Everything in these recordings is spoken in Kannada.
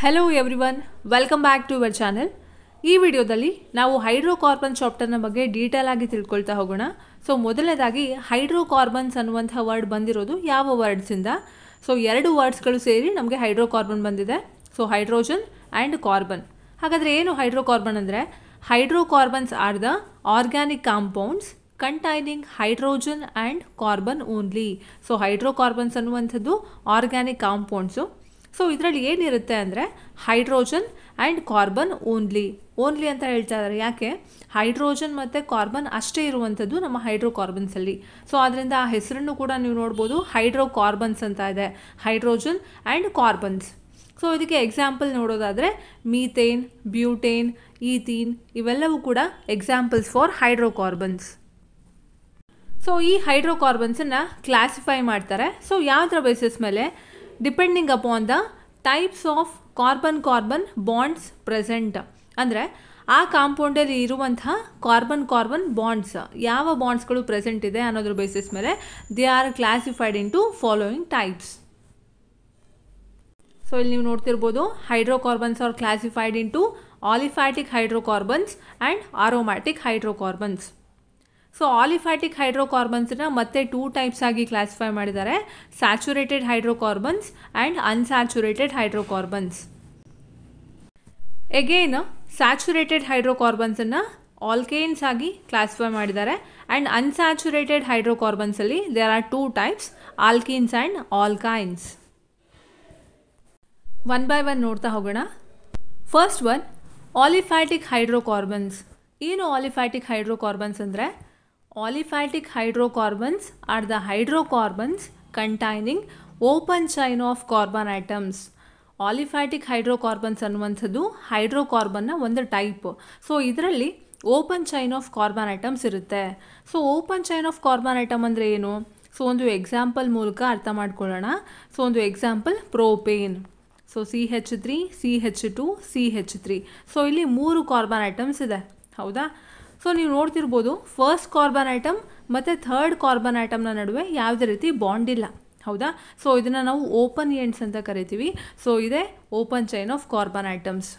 Hello everyone, welcome back to our channel. ಈ ವಿಡಿಯೋದಲ್ಲಿ ನಾವು ಹೈಡ್ರೋಕಾರ್ಬನ್ ಚಾಪ್ಟರ್ನ ಬಗ್ಗೆ ಡೀಟೇಲ್ ಆಗಿ ತಿಳ್ಕೊಳ್ತಾ ಹೋಗೋಣ. ಸೊ ಮೊದಲನೇದಾಗಿ ಹೈಡ್ರೋಕಾರ್ಬನ್ಸ್ ಅನ್ನುವಂಥ ವರ್ಡ್ ಬಂದಿರೋದು ಯಾವ ವರ್ಡ್ಸ್ ಇಂದ? ಸೊ ಎರಡು ವರ್ಡ್ಸ್ಗಳು ಸೇರಿ ನಮಗೆ ಹೈಡ್ರೋಕಾರ್ಬನ್ ಬಂದಿದೆ. So hydrogen and carbon. ಹಾಗಾದರೆ ಏನು ಹೈಡ್ರೋಕಾರ್ಬನ್ ಅಂದರೆ? Hydrocarbons are the organic compounds containing hydrogen and carbon only. So hydrocarbons ಅನ್ನುವಂಥದ್ದು ಆರ್ಗ್ಯಾನಿಕ್ ಕಾಂಪೌಂಡ್ಸು. ಸೊ ಇದರಲ್ಲಿ ಏನಿರುತ್ತೆ ಅಂದರೆ ಹೈಡ್ರೋಜನ್ ಆ್ಯಂಡ್ ಕಾರ್ಬನ್ ಓನ್ಲಿ ಅಂತ ಹೇಳ್ತಾ ಇದ್ದಾರೆ. ಯಾಕೆ? ಹೈಡ್ರೋಜನ್ ಮತ್ತು ಕಾರ್ಬನ್ ಅಷ್ಟೇ ಇರುವಂಥದ್ದು ನಮ್ಮ ಹೈಡ್ರೋಕಾರ್ಬನ್ಸಲ್ಲಿ. ಸೊ ಅದರಿಂದ ಆ ಹೆಸರನ್ನು ಕೂಡ ನೀವು ನೋಡ್ಬೋದು, ಹೈಡ್ರೋಕಾರ್ಬನ್ಸ್ ಅಂತ ಇದೆ, ಹೈಡ್ರೋಜನ್ ಆ್ಯಂಡ್ ಕಾರ್ಬನ್ಸ್. ಸೊ ಇದಕ್ಕೆ ಎಕ್ಸಾಂಪಲ್ ನೋಡೋದಾದರೆ ಮೀಥೇನ್, ಬ್ಯೂಟೇನ್, ಈಥೀನ್ ಇವೆಲ್ಲವೂ ಕೂಡ ಎಕ್ಸಾಂಪಲ್ಸ್ ಫಾರ್ ಹೈಡ್ರೋಕಾರ್ಬನ್ಸ್. ಸೊ ಈ ಹೈಡ್ರೋಕಾರ್ಬನ್ಸನ್ನು ಕ್ಲಾಸಿಫೈ ಮಾಡ್ತಾರೆ. ಸೊ ಯಾವುದರ ಬೇಸಿಸ್ ಮೇಲೆ? Depending upon the types of carbon bonds present. ಅಂದರೆ ಆ ಕಾಂಪೌಂಡಲ್ಲಿ ಇರುವಂತಹ ಕಾರ್ಬನ್ ಬಾಂಡ್ಸ್, ಯಾವ ಬಾಂಡ್ಸ್ಗಳು ಪ್ರೆಸೆಂಟ್ ಇದೆ ಅನ್ನೋದ್ರ ಬೇಸಿಸ್ ಮೇಲೆ they are classified into following types. So ಇಲ್ಲಿ ನೀವು ನೋಡ್ತಿರ್ಬೋದು, hydrocarbons are classified into aliphatic hydrocarbons and aromatic hydrocarbons. So aliphatic ಹೈಡ್ರೋಕಾರ್ಬನ್ಸ್ನ ಮತ್ತೆ 2 ಟೈಪ್ಸ್ ಆಗಿ ಕ್ಲಾಸಿಫೈ ಮಾಡಿದ್ದಾರೆ, saturated hydrocarbons and unsaturated hydrocarbons. Again saturated ಹೈಡ್ರೋಕಾರ್ಬನ್ಸನ್ನು ಆಲ್ಕೇನ್ಸ್ ಆಗಿ ಕ್ಲಾಸಿಫೈ ಮಾಡಿದ್ದಾರೆ ಆ್ಯಂಡ್ ಅನ್ಸ್ಯಾಚುರೇಟೆಡ್ ಹೈಡ್ರೋಕಾರ್ಬನ್ಸಲ್ಲಿ there are 2 types, alkenes and alkynes. One by one ನೋಡ್ತಾ ಹೋಗೋಣ. First one, aliphatic hydrocarbons. ಏನು ಆಲಿಫ್ಯಾಟಿಕ್ ಹೈಡ್ರೋಕಾರ್ಬನ್ಸ್ ಅಂದರೆ? Aliphatic hydrocarbons are the hydrocarbons containing open chain of carbon atoms. Aliphatic hydrocarbons ಅನ್ನುವಂಥದ್ದು ಹೈಡ್ರೋಕಾರ್ಬನ್ನ ಒಂದು ಟೈಪ್. ಸೊ ಇದರಲ್ಲಿ open chain of carbon atoms ಇರುತ್ತೆ. So open chain of carbon atom ಅಂದರೆ ಏನು? ಸೊ ಒಂದು ಎಕ್ಸಾಂಪಲ್ ಮೂಲಕ ಅರ್ಥ ಮಾಡ್ಕೊಳ್ಳೋಣ. ಸೊ ಒಂದು example propane. So CH3, CH2, CH3. So ಇಲ್ಲಿ 3 ಕಾರ್ಬನ್ ಐಟಮ್ಸ್ ಇದೆ, ಹೌದಾ? ಸೊ ನೀವು ನೋಡ್ತಿರ್ಬೋದು, ಫಸ್ಟ್ ಕಾರ್ಬನ್ ಐಟಮ್ ಮತ್ತು ಥರ್ಡ್ ಕಾರ್ಬನ್ ಐಟಮ್ನ ನಡುವೆ ಯಾವುದೇ ರೀತಿ ಬಾಂಡ್ ಇಲ್ಲ, ಹೌದಾ? ಸೊ ಇದನ್ನು ನಾವು ಓಪನ್ ಎಂಡ್ಸ್ ಅಂತ ಕರಿತೀವಿ. ಸೊ ಇದೆ open chain of carbon items.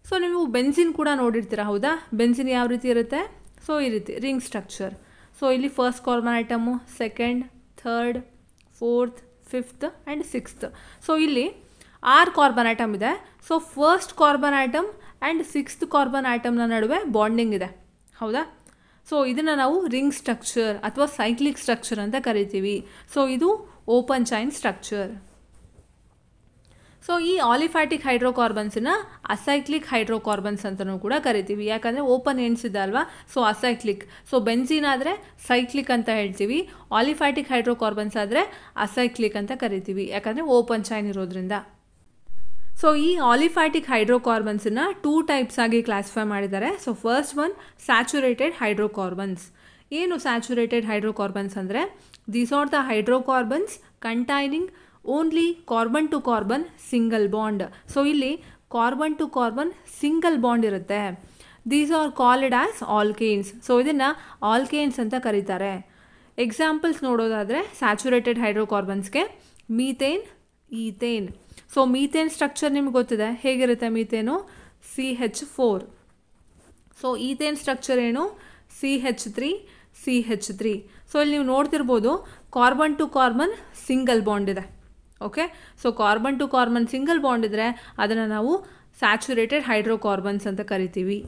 So ನೀವು ಬೆನ್ಸಿನ್ ಕೂಡ ನೋಡಿರ್ತೀರ, ಹೌದಾ? ಬೆನ್ಸಿನ್ ಯಾವ ರೀತಿ ಇರುತ್ತೆ? ಸೊ ಈ ರೀತಿ ರಿಂಗ್ ಸ್ಟ್ರಕ್ಚರ್. ಸೊ ಇಲ್ಲಿ first carbon atom, second, third, fourth, fifth and sixth. So ಇಲ್ಲಿ 6 ಕಾರ್ಬನ್ ಐಟಮ್ ಇದೆ. So first carbon atom and 6th carbon ಐಟಮ್ನ ನಡುವೆ ಬಾಂಡಿಂಗ್ ಇದೆ, ಹೌದಾ? ಸೊ ಇದನ್ನು ನಾವು ರಿಂಗ್ ಸ್ಟ್ರಕ್ಚರ್ ಅಥವಾ ಸೈಕ್ಲಿಕ್ ಸ್ಟ್ರಕ್ಚರ್ ಅಂತ ಕರಿತೀವಿ. ಸೊ ಇದು ಓಪನ್ ಚೈನ್ ಸ್ಟ್ರಕ್ಚರ್. ಸೊ ಈ ಆಲಿಫ್ಯಾಟಿಕ್ ಹೈಡ್ರೋಕಾರ್ಬನ್ಸನ್ನ ಅಸೈಕ್ಲಿಕ್ ಹೈಡ್ರೋಕಾರ್ಬನ್ಸ್ ಅಂತಲೂ ಕೂಡ ಕರಿತೀವಿ. ಯಾಕಂದರೆ ಓಪನ್ ಎಂಡ್ಸ್ ಇದೆ ಅಲ್ವಾ? So acyclic. ಸೊ ಬೆನ್ಸಿನ್ ಆದರೆ ಸೈಕ್ಲಿಕ್ ಅಂತ ಹೇಳ್ತೀವಿ, ಆಲಿಫ್ಯಾಟಿಕ್ ಹೈಡ್ರೋಕಾರ್ಬನ್ಸ್ ಆದರೆ ಅಸೈಕ್ಲಿಕ್ ಅಂತ ಕರಿತೀವಿ, ಯಾಕಂದರೆ ಓಪನ್ ಚೈನ್ ಇರೋದ್ರಿಂದ. ಸೊ ಈ ಆಲಿಫ್ಯಾಟಿಕ್ ಹೈಡ್ರೋಕಾರ್ಬನ್ಸನ್ನು 2 ಟೈಪ್ಸ್ ಆಗಿ ಕ್ಲಾಸಿಫೈ ಮಾಡಿದ್ದಾರೆ. So first one, saturated hydrocarbons. ಏನು ಸ್ಯಾಚುರೇಟೆಡ್ ಹೈಡ್ರೋಕಾರ್ಬನ್ಸ್ ಅಂದರೆ? These are the hydrocarbons containing only carbon to carbon single bond. So ಇಲ್ಲಿ carbon to carbon single bond ಇರುತ್ತೆ. These are called as alkanes. So ಇದನ್ನು ಆಲ್ಕೇನ್ಸ್ ಅಂತ ಕರೀತಾರೆ. ಎಕ್ಸಾಂಪಲ್ಸ್ ನೋಡೋದಾದರೆ ಸ್ಯಾಚುರೇಟೆಡ್ ಹೈಡ್ರೋಕಾರ್ಬನ್ಸ್ಗೆ methane, ethane. So methane structure ನಿಮ್ಗೆ ಗೊತ್ತಿದೆ, ಹೇಗಿರುತ್ತೆ methane? CH4. So ethane structure ಏನು? CH3, CH3. ಸೊ ಇಲ್ಲಿ ನೀವು ನೋಡ್ತಿರ್ಬೋದು, carbon to carbon single bond ಇದೆ, okay? So carbon to carbon single bond ಇದ್ದರೆ ಅದನ್ನು ನಾವು ಸ್ಯಾಚುರೇಟೆಡ್ ಹೈಡ್ರೋಕಾರ್ಬನ್ಸ್ ಅಂತ ಕರಿತೀವಿ.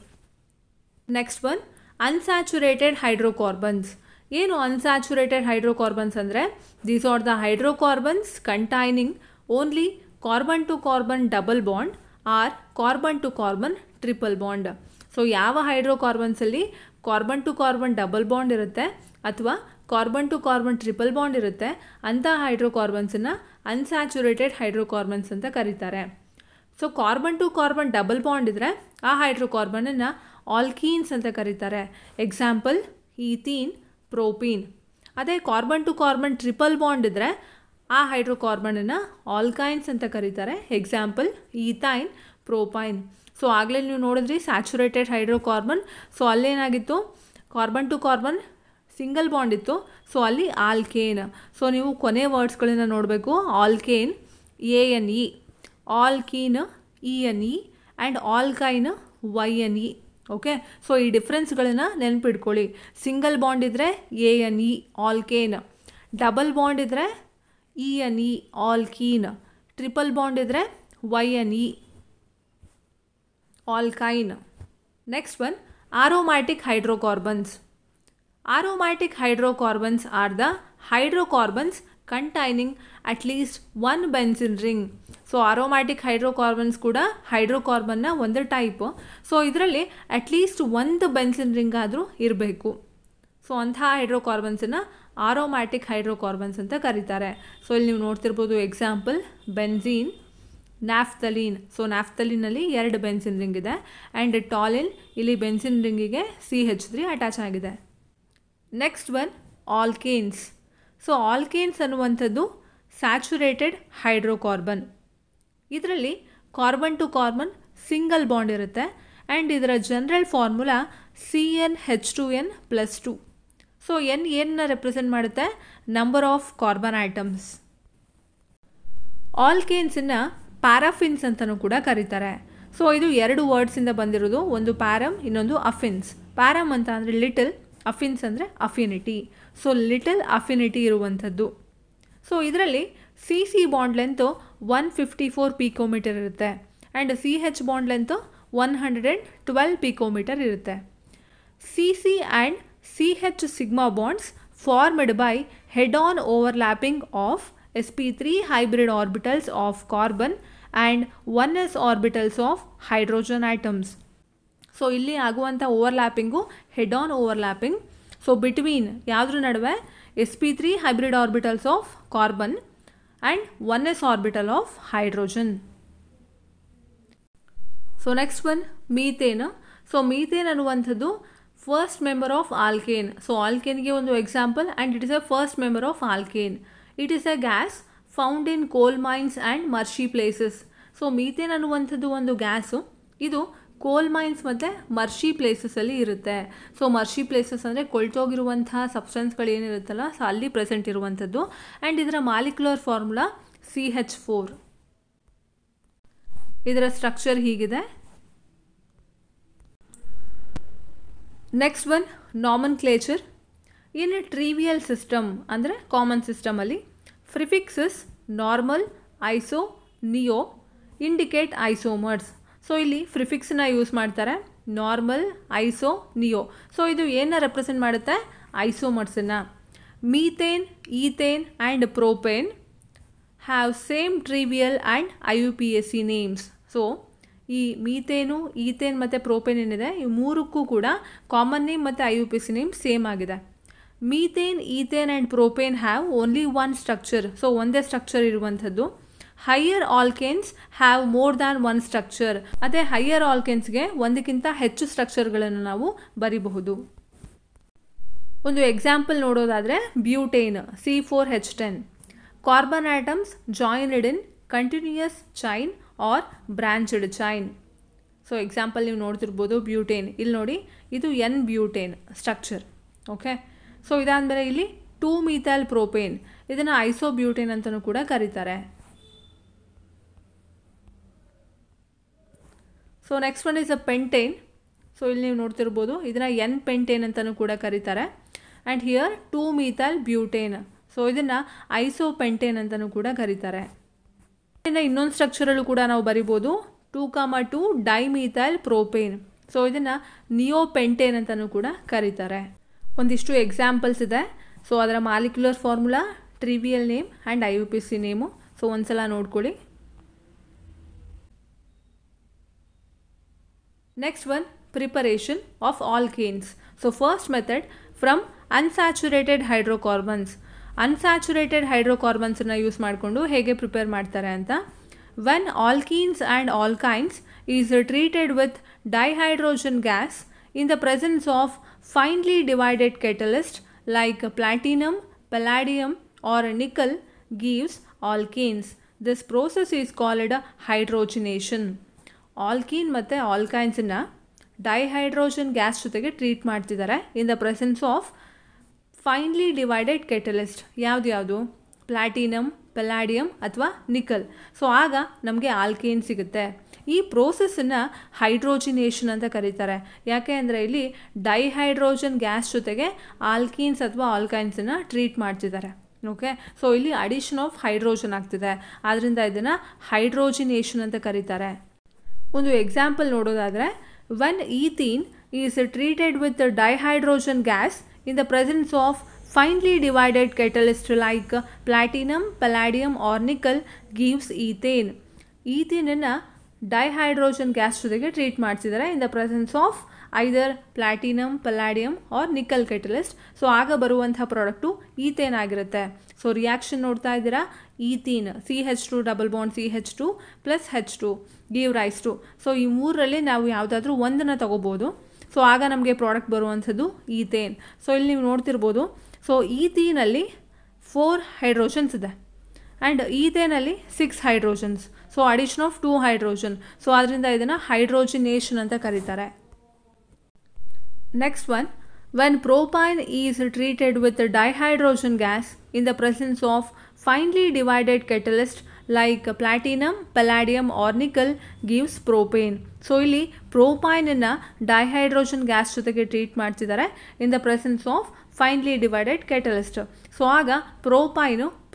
Next one, unsaturated hydrocarbons. ಏನು ಅನ್ಸ್ಯಾಚುರೇಟೆಡ್ ಹೈಡ್ರೋಕಾರ್ಬನ್ಸ್ ಅಂದರೆ? These are the hydrocarbons containing only carbon to carbon double bond or carbon to carbon triple bond. So ಯಾವ ಹೈಡ್ರೋಕಾರ್ಬನ್ಸಲ್ಲಿ carbon to carbon double bond ಇರುತ್ತೆ ಅಥವಾ carbon to carbon triple bond ಇರುತ್ತೆ, ಅಂಥ ಹೈಡ್ರೋಕಾರ್ಬನ್ಸನ್ನು ಅನ್ಸ್ಯಾಚುರೇಟೆಡ್ ಹೈಡ್ರೋಕಾರ್ಬನ್ಸ್ ಅಂತ ಕರೀತಾರೆ. So carbon to carbon double bond ಇದ್ದರೆ ಆ ಹೈಡ್ರೋಕಾರ್ಬನನ್ನು ಆಲ್ಕೀನ್ಸ್ ಅಂತ ಕರೀತಾರೆ. Example ethene, propene. ಅದೇ carbon to carbon triple bond ಇದ್ದರೆ ಆ ಹೈಡ್ರೋಕಾರ್ಬನನ್ನು ಆಲ್ಕೈನ್ಸ್ ಅಂತ ಕರೀತಾರೆ. Example ethyne, ಪ್ರೋಪೈನ್. ಸೊ ಆಗಲೇ ನೀವು ನೋಡಿದ್ರಿ ಸ್ಯಾಚುರೇಟೆಡ್ ಹೈಡ್ರೋಕಾರ್ಬನ್. ಸೊ ಅಲ್ಲೇನಾಗಿತ್ತು? Carbon to carbon single bond ಇತ್ತು, ಸೊ ಅಲ್ಲಿ ಆಲ್ಕೇನ್. ಸೊ ನೀವು ಕೊನೆ ವರ್ಡ್ಸ್ಗಳನ್ನ ನೋಡಬೇಕು, alkane, ANE, alkene E-N-E and alkyne Y-N-E. Okay, so ಈ ಡಿಫ್ರೆನ್ಸ್ಗಳನ್ನು ನೆನಪಿಟ್ಕೊಳ್ಳಿ. ಸಿಂಗಲ್ ಬಾಂಡ್ ಇದ್ದರೆ A-N-E ಆಲ್ಕೇನ್, ಡಬಲ್ ಬಾಂಡ್ ಇದ್ದರೆ E-N-E ಆಲ್ಕೀನ್, ಟ್ರಿಪಲ್ ಬಾಂಡ್ ಇದ್ದರೆ Y-N-E alkyne. Next one aromatic hydrocarbons. Aromatic hydrocarbons are the hydrocarbons containing at least one benzene ring. So aromatic hydrocarbons ಕೂಡ ಹೈಡ್ರೋಕಾರ್ಬನ್ನ ಒಂದು ಟೈಪು. ಸೊ ಇದರಲ್ಲಿ ಅಟ್ಲೀಸ್ಟ್ ಒಂದು ಬೆನ್ಸಿನ್ ರಿಂಗ್ ಆದರೂ ಇರಬೇಕು. ಸೊ ಅಂಥ ಹೈಡ್ರೋಕಾರ್ಬನ್ಸನ್ನು aromatic hydrocarbons ಅಂತ ಕರೀತಾರೆ. ಸೊ ಇಲ್ಲಿ ನೀವು ನೋಡ್ತಿರ್ಬೋದು ಎಕ್ಸಾಂಪಲ್ ಬೆನ್ಝೀನ್, ನ್ಯಾಫ್ತಲೀನ್. ಸೊ ನ್ಯಾಫ್ತಲೀನಲ್ಲಿ 2 ಬೆನ್ಸಿನ್ ರಿಂಗ್ ಇದೆ. ಆ್ಯಂಡ್ ಟಾಲಿನ್, ಇಲ್ಲಿ ಬೆನ್ಸಿನ್ ರಿಂಗಿಗೆ CH3 ಅಟ್ಯಾಚ್ ಆಗಿದೆ. Next one alkanes. So alkanes ಅನ್ನುವಂಥದ್ದು ಸ್ಯಾಚುರೇಟೆಡ್ ಹೈಡ್ರೋಕಾರ್ಬನ್. ಇದರಲ್ಲಿ carbon to carbon single bond ಇರುತ್ತೆ. ಆ್ಯಂಡ್ ಇದರ ಜನರಲ್ ಫಾರ್ಮುಲಾ CnH2n+2. ಸೊ ಏನನ್ನ ರೆಪ್ರೆಸೆಂಟ್ ಮಾಡುತ್ತೆ? Number of carbon atoms. ಆಲ್ಕೇನ್ಸನ್ನು ಪ್ಯಾರಾಫಿನ್ಸ್ ಅಂತಲೂ ಕೂಡ ಕರೀತಾರೆ. ಸೊ ಇದು 2 ವರ್ಡ್ಸಿಂದ ಬಂದಿರೋದು, ಒಂದು ಪ್ಯಾರಮ್, ಇನ್ನೊಂದು ಅಫಿನ್ಸ್. ಪ್ಯಾರಮ್ ಅಂತ ಅಂದರೆ ಲಿಟಲ್, ಅಫಿನ್ಸ್ ಅಂದರೆ ಅಫಿನಿಟಿ. ಸೊ ಲಿಟಲ್ ಅಫಿನಿಟಿ ಇರುವಂಥದ್ದು. ಸೊ ಇದರಲ್ಲಿ CC ಬಾಂಡ್ ಲೆಂತು 154 ಪಿಕೋಮೀಟರ್ ಇರುತ್ತೆ. And CH bond length 112 picometre ಇರುತ್ತೆ. CC and CH sigma bonds formed by head on overlapping of sp3 hybrid orbitals of carbon and 1s orbitals of hydrogen atoms. So ಇಲ್ಲಿ ಆಗುವಂಥ overlapping head on overlapping. So between ಯಾವುದ್ರ ನಡುವೆ? sp3 hybrid orbitals of carbon and 1s orbital of hydrogen. So next one methane. So methane ಅನ್ನುವಂಥದ್ದು first member of alkane. So ಆಲ್ಕೇನ್ಗೆ ಒಂದು example, and it is a first member of alkane. It is a gas found in coal mines and marshy places. So methane ಅನ್ನುವಂಥದ್ದು ಒಂದು ಗ್ಯಾಸು, ಇದು ಕೋಲ್ ಮೈನ್ಸ್ ಮತ್ತು ಮರ್ಷಿ ಪ್ಲೇಸಸಲ್ಲಿ ಇರುತ್ತೆ. ಸೊ ಮರ್ಷಿ ಪ್ಲೇಸಸ್ ಅಂದರೆ ಕೊಳ್ತೋಗಿರುವಂಥ ಸಬ್ಸ್ಟೆನ್ಸ್ಗಳು ಏನಿರುತ್ತಲ್ಲ, ಸೊ ಅಲ್ಲಿ ಪ್ರೆಸೆಂಟ್ ಇರುವಂಥದ್ದು. ಆ್ಯಂಡ್ ಇದರ ಮಾಲಿಕ್ಯುಲರ್ ಫಾರ್ಮುಲಾ CH4. ಇದರ ಸ್ಟ್ರಕ್ಚರ್ ಹೀಗಿದೆ. Next one nomenclature. In trivial system ಅಂದರೆ ಕಾಮನ್ ಸಿಸ್ಟಮಲ್ಲಿ prefixes normal, iso, neo indicate isomers. So ಇಲ್ಲಿ ಪ್ರಿಫಿಕ್ಸನ್ನ ಯೂಸ್ ಮಾಡ್ತಾರೆ, ನಾರ್ಮಲ್, ಐಸೋ, ನಿಯೋ. ಸೊ ಇದು ಏನನ್ನ ರೆಪ್ರೆಸೆಂಟ್ ಮಾಡುತ್ತೆ? ಐಸೋಮರ್ಸನ್ನು. Methane, ethane and propane have same trivial and IUPAC names. So ಈ ಮೀಥೇನು, ಈಥೇನ್ ಮತ್ತು ಪ್ರೋಪೇನ್ ಏನಿದೆ, ಈ ಮೂರಕ್ಕೂ ಕೂಡ ಕಾಮನ್ ನೇಮ್ ಮತ್ತು IUPAC ನೇಮ್ ಸೇಮ್ ಆಗಿದೆ. Methane, ethane and propane have only one structure. So ಒಂದೇ ಸ್ಟ್ರಕ್ಚರ್ ಇರುವಂಥದ್ದು. Higher alkanes have more than one structure. ಅದೇ ಹೈಯರ್ ಆಲ್ಕೇನ್ಸ್ಗೆ ಒಂದಕ್ಕಿಂತ ಹೆಚ್ಚು ಸ್ಟ್ರಕ್ಚರ್ಗಳನ್ನು ನಾವು ಬರಿಬಹುದು. ಒಂದು ಎಕ್ಸಾಂಪಲ್ ನೋಡೋದಾದರೆ butane, C4H10. Carbon atoms joined in continuous chain or branched chain. So example ನೀವು ನೋಡ್ತಿರ್ಬೋದು ಬ್ಯೂಟೇನ್. ಇಲ್ಲಿ ನೋಡಿ, ಇದು N butane structure. Okay, so ಇದಾದಮೇಲೆ ಇಲ್ಲಿ 2-methyl ಪ್ರೋಪೇನ್, ಇದನ್ನು ಐಸೋಬ್ಯೂಟೇನ್ ಅಂತಲೂ ಕೂಡ ಕರೀತಾರೆ. So next one is a pentane. So ಇಲ್ಲಿ ನೀವು ನೋಡ್ತಿರ್ಬೋದು, ಇದನ್ನು N ಪೆಂಟೇನ್ ಅಂತಲೂ ಕೂಡ ಕರೀತಾರೆ. And here 2-methyl butane. So ಇದನ್ನು ಐಸೋಪೆಂಟೇನ್ ಅಂತಲೂ ಕೂಡ ಕರೀತಾರೆ. ಇನ್ನೊಂದು ಸ್ಟ್ರಕ್ಚರಲ್ಲೂ ಕೂಡ ನಾವು ಬರಿಬೋದು, 2,2 ಡೈಮೀಥೈಲ್ ಪ್ರೋಪೇನ್. ಸೊ ಇದನ್ನು ನಿಯೋಪೆಂಟೇನ್ ಅಂತಲೂ ಕೂಡ ಕರೀತಾರೆ. ಒಂದಿಷ್ಟು ಎಕ್ಸಾಂಪಲ್ಸ್ ಇದೆ. ಸೊ ಅದರ molecular formula, trivial name and IUPAC name. So ಒಂದ್ಸಲ ನೋಡ್ಕೊಳ್ಳಿ. Next one preparation of alkanes. So first method from unsaturated hydrocarbons. Unsaturated ಹೈಡ್ರೋಕಾರ್ಬನ್ಸನ್ನು ಯೂಸ್ ಮಾಡಿಕೊಂಡು ಹೇಗೆ ಪ್ರಿಪೇರ್ ಮಾಡ್ತಾರೆ ಅಂತ. When alkenes and alkynes is treated with dihydrogen gas in the presence of finely divided catalyst like platinum, palladium or nickel gives alkenes. This process is called hydrogenation. Alkene ಮತ್ತು ಆಲ್ಕೈನ್ಸನ್ನು ಡೈಹೈಡ್ರೋಜನ್ ಗ್ಯಾಸ್ ಜೊತೆಗೆ ಟ್ರೀಟ್ ಮಾಡ್ತಿದ್ದಾರೆ in the presence of finely divided catalyst. ಯಾವುದು? ಪ್ಲಾಟಿನಮ್, ಪೆಲಾಡಿಯಮ್ ಅಥವಾ ನಿಕಲ್. ಸೊ ಆಗ ನಮಗೆ ಆಲ್ಕೇನ್ ಸಿಗುತ್ತೆ. ಈ ಪ್ರೋಸೆಸ್ಸನ್ನು ಹೈಡ್ರೋಜಿನೇಷನ್ ಅಂತ ಕರೀತಾರೆ. ಯಾಕೆ ಅಂದರೆ ಇಲ್ಲಿ ಡೈಹೈಡ್ರೋಜನ್ ಗ್ಯಾಸ್ ಜೊತೆಗೆ ಆಲ್ಕೀನ್ಸ್ ಅಥವಾ ಆಲ್ಕೈನ್ಸನ್ನು ಟ್ರೀಟ್ ಮಾಡ್ತಿದ್ದಾರೆ. ಓಕೆ, ಸೊ ಇಲ್ಲಿ ಅಡಿಷನ್ ಆಫ್ ಹೈಡ್ರೋಜನ್ ಆಗ್ತಿದೆ, ಆದ್ದರಿಂದ ಇದನ್ನು ಹೈಡ್ರೋಜಿನೇಷನ್ ಅಂತ ಕರೀತಾರೆ. ಒಂದು ಎಕ್ಸಾಂಪಲ್ ನೋಡೋದಾದರೆ, when ethene is treated with dihydrogen gas in the presence of finely divided catalyst like platinum, palladium or nickel gives ethane. ಈಥೇನನ್ನು ಡೈಹೈಡ್ರೋಜನ್ ಗ್ಯಾಸ್ ಜೊತೆಗೆ ಟ್ರೀಟ್ ಮಾಡ್ತಿದ್ದಾರೆ in the presence of either platinum, palladium or nickel catalyst. So ಆಗ ಬರುವಂಥ ಪ್ರಾಡಕ್ಟು ಈಥೇನ್ ಆಗಿರುತ್ತೆ. ಸೊ ರಿಯಾಕ್ಷನ್ ನೋಡ್ತಾ ಇದ್ದೀರಾ, ethene CH2 double bond CH2 plus H2 give rise to. So ಈ ಮೂರರಲ್ಲಿ ನಾವು ಯಾವುದಾದ್ರೂ ಒಂದನ್ನು ತಗೋಬೋದು. ಸೊ ಆಗ ನಮಗೆ ಪ್ರಾಡಕ್ಟ್ ಬರುವಂಥದ್ದು ಈಥೇನ್. ಸೊ ಇಲ್ಲಿ ನೀವು ನೋಡ್ತಿರ್ಬೋದು, ಸೊ ಈಥೀನಲ್ಲಿ 4 ಹೈಡ್ರೋಜನ್ಸ್ ಇದೆ ಆ್ಯಂಡ್ ಈಥೇನಲ್ಲಿ 6 hydrogens. So addition of 2 hydrogen. So ಅದರಿಂದ ಇದನ್ನು ಹೈಡ್ರೋಜಿನೇಷನ್ ಅಂತ ಕರೀತಾರೆ. Next one, when propyne is treated with dihydrogen gas in the presence of finely divided catalyst like platinum, palladium or nickel gives propane. So ಇಲ್ಲಿ ಪ್ರೋಪೈನನ್ನು ಡೈಹೈಡ್ರೋಜನ್ ಗ್ಯಾಸ್ ಜೊತೆಗೆ ಟ್ರೀಟ್ ಮಾಡ್ತಿದ್ದಾರೆ in the presence of finely divided catalyst. So ಆಗ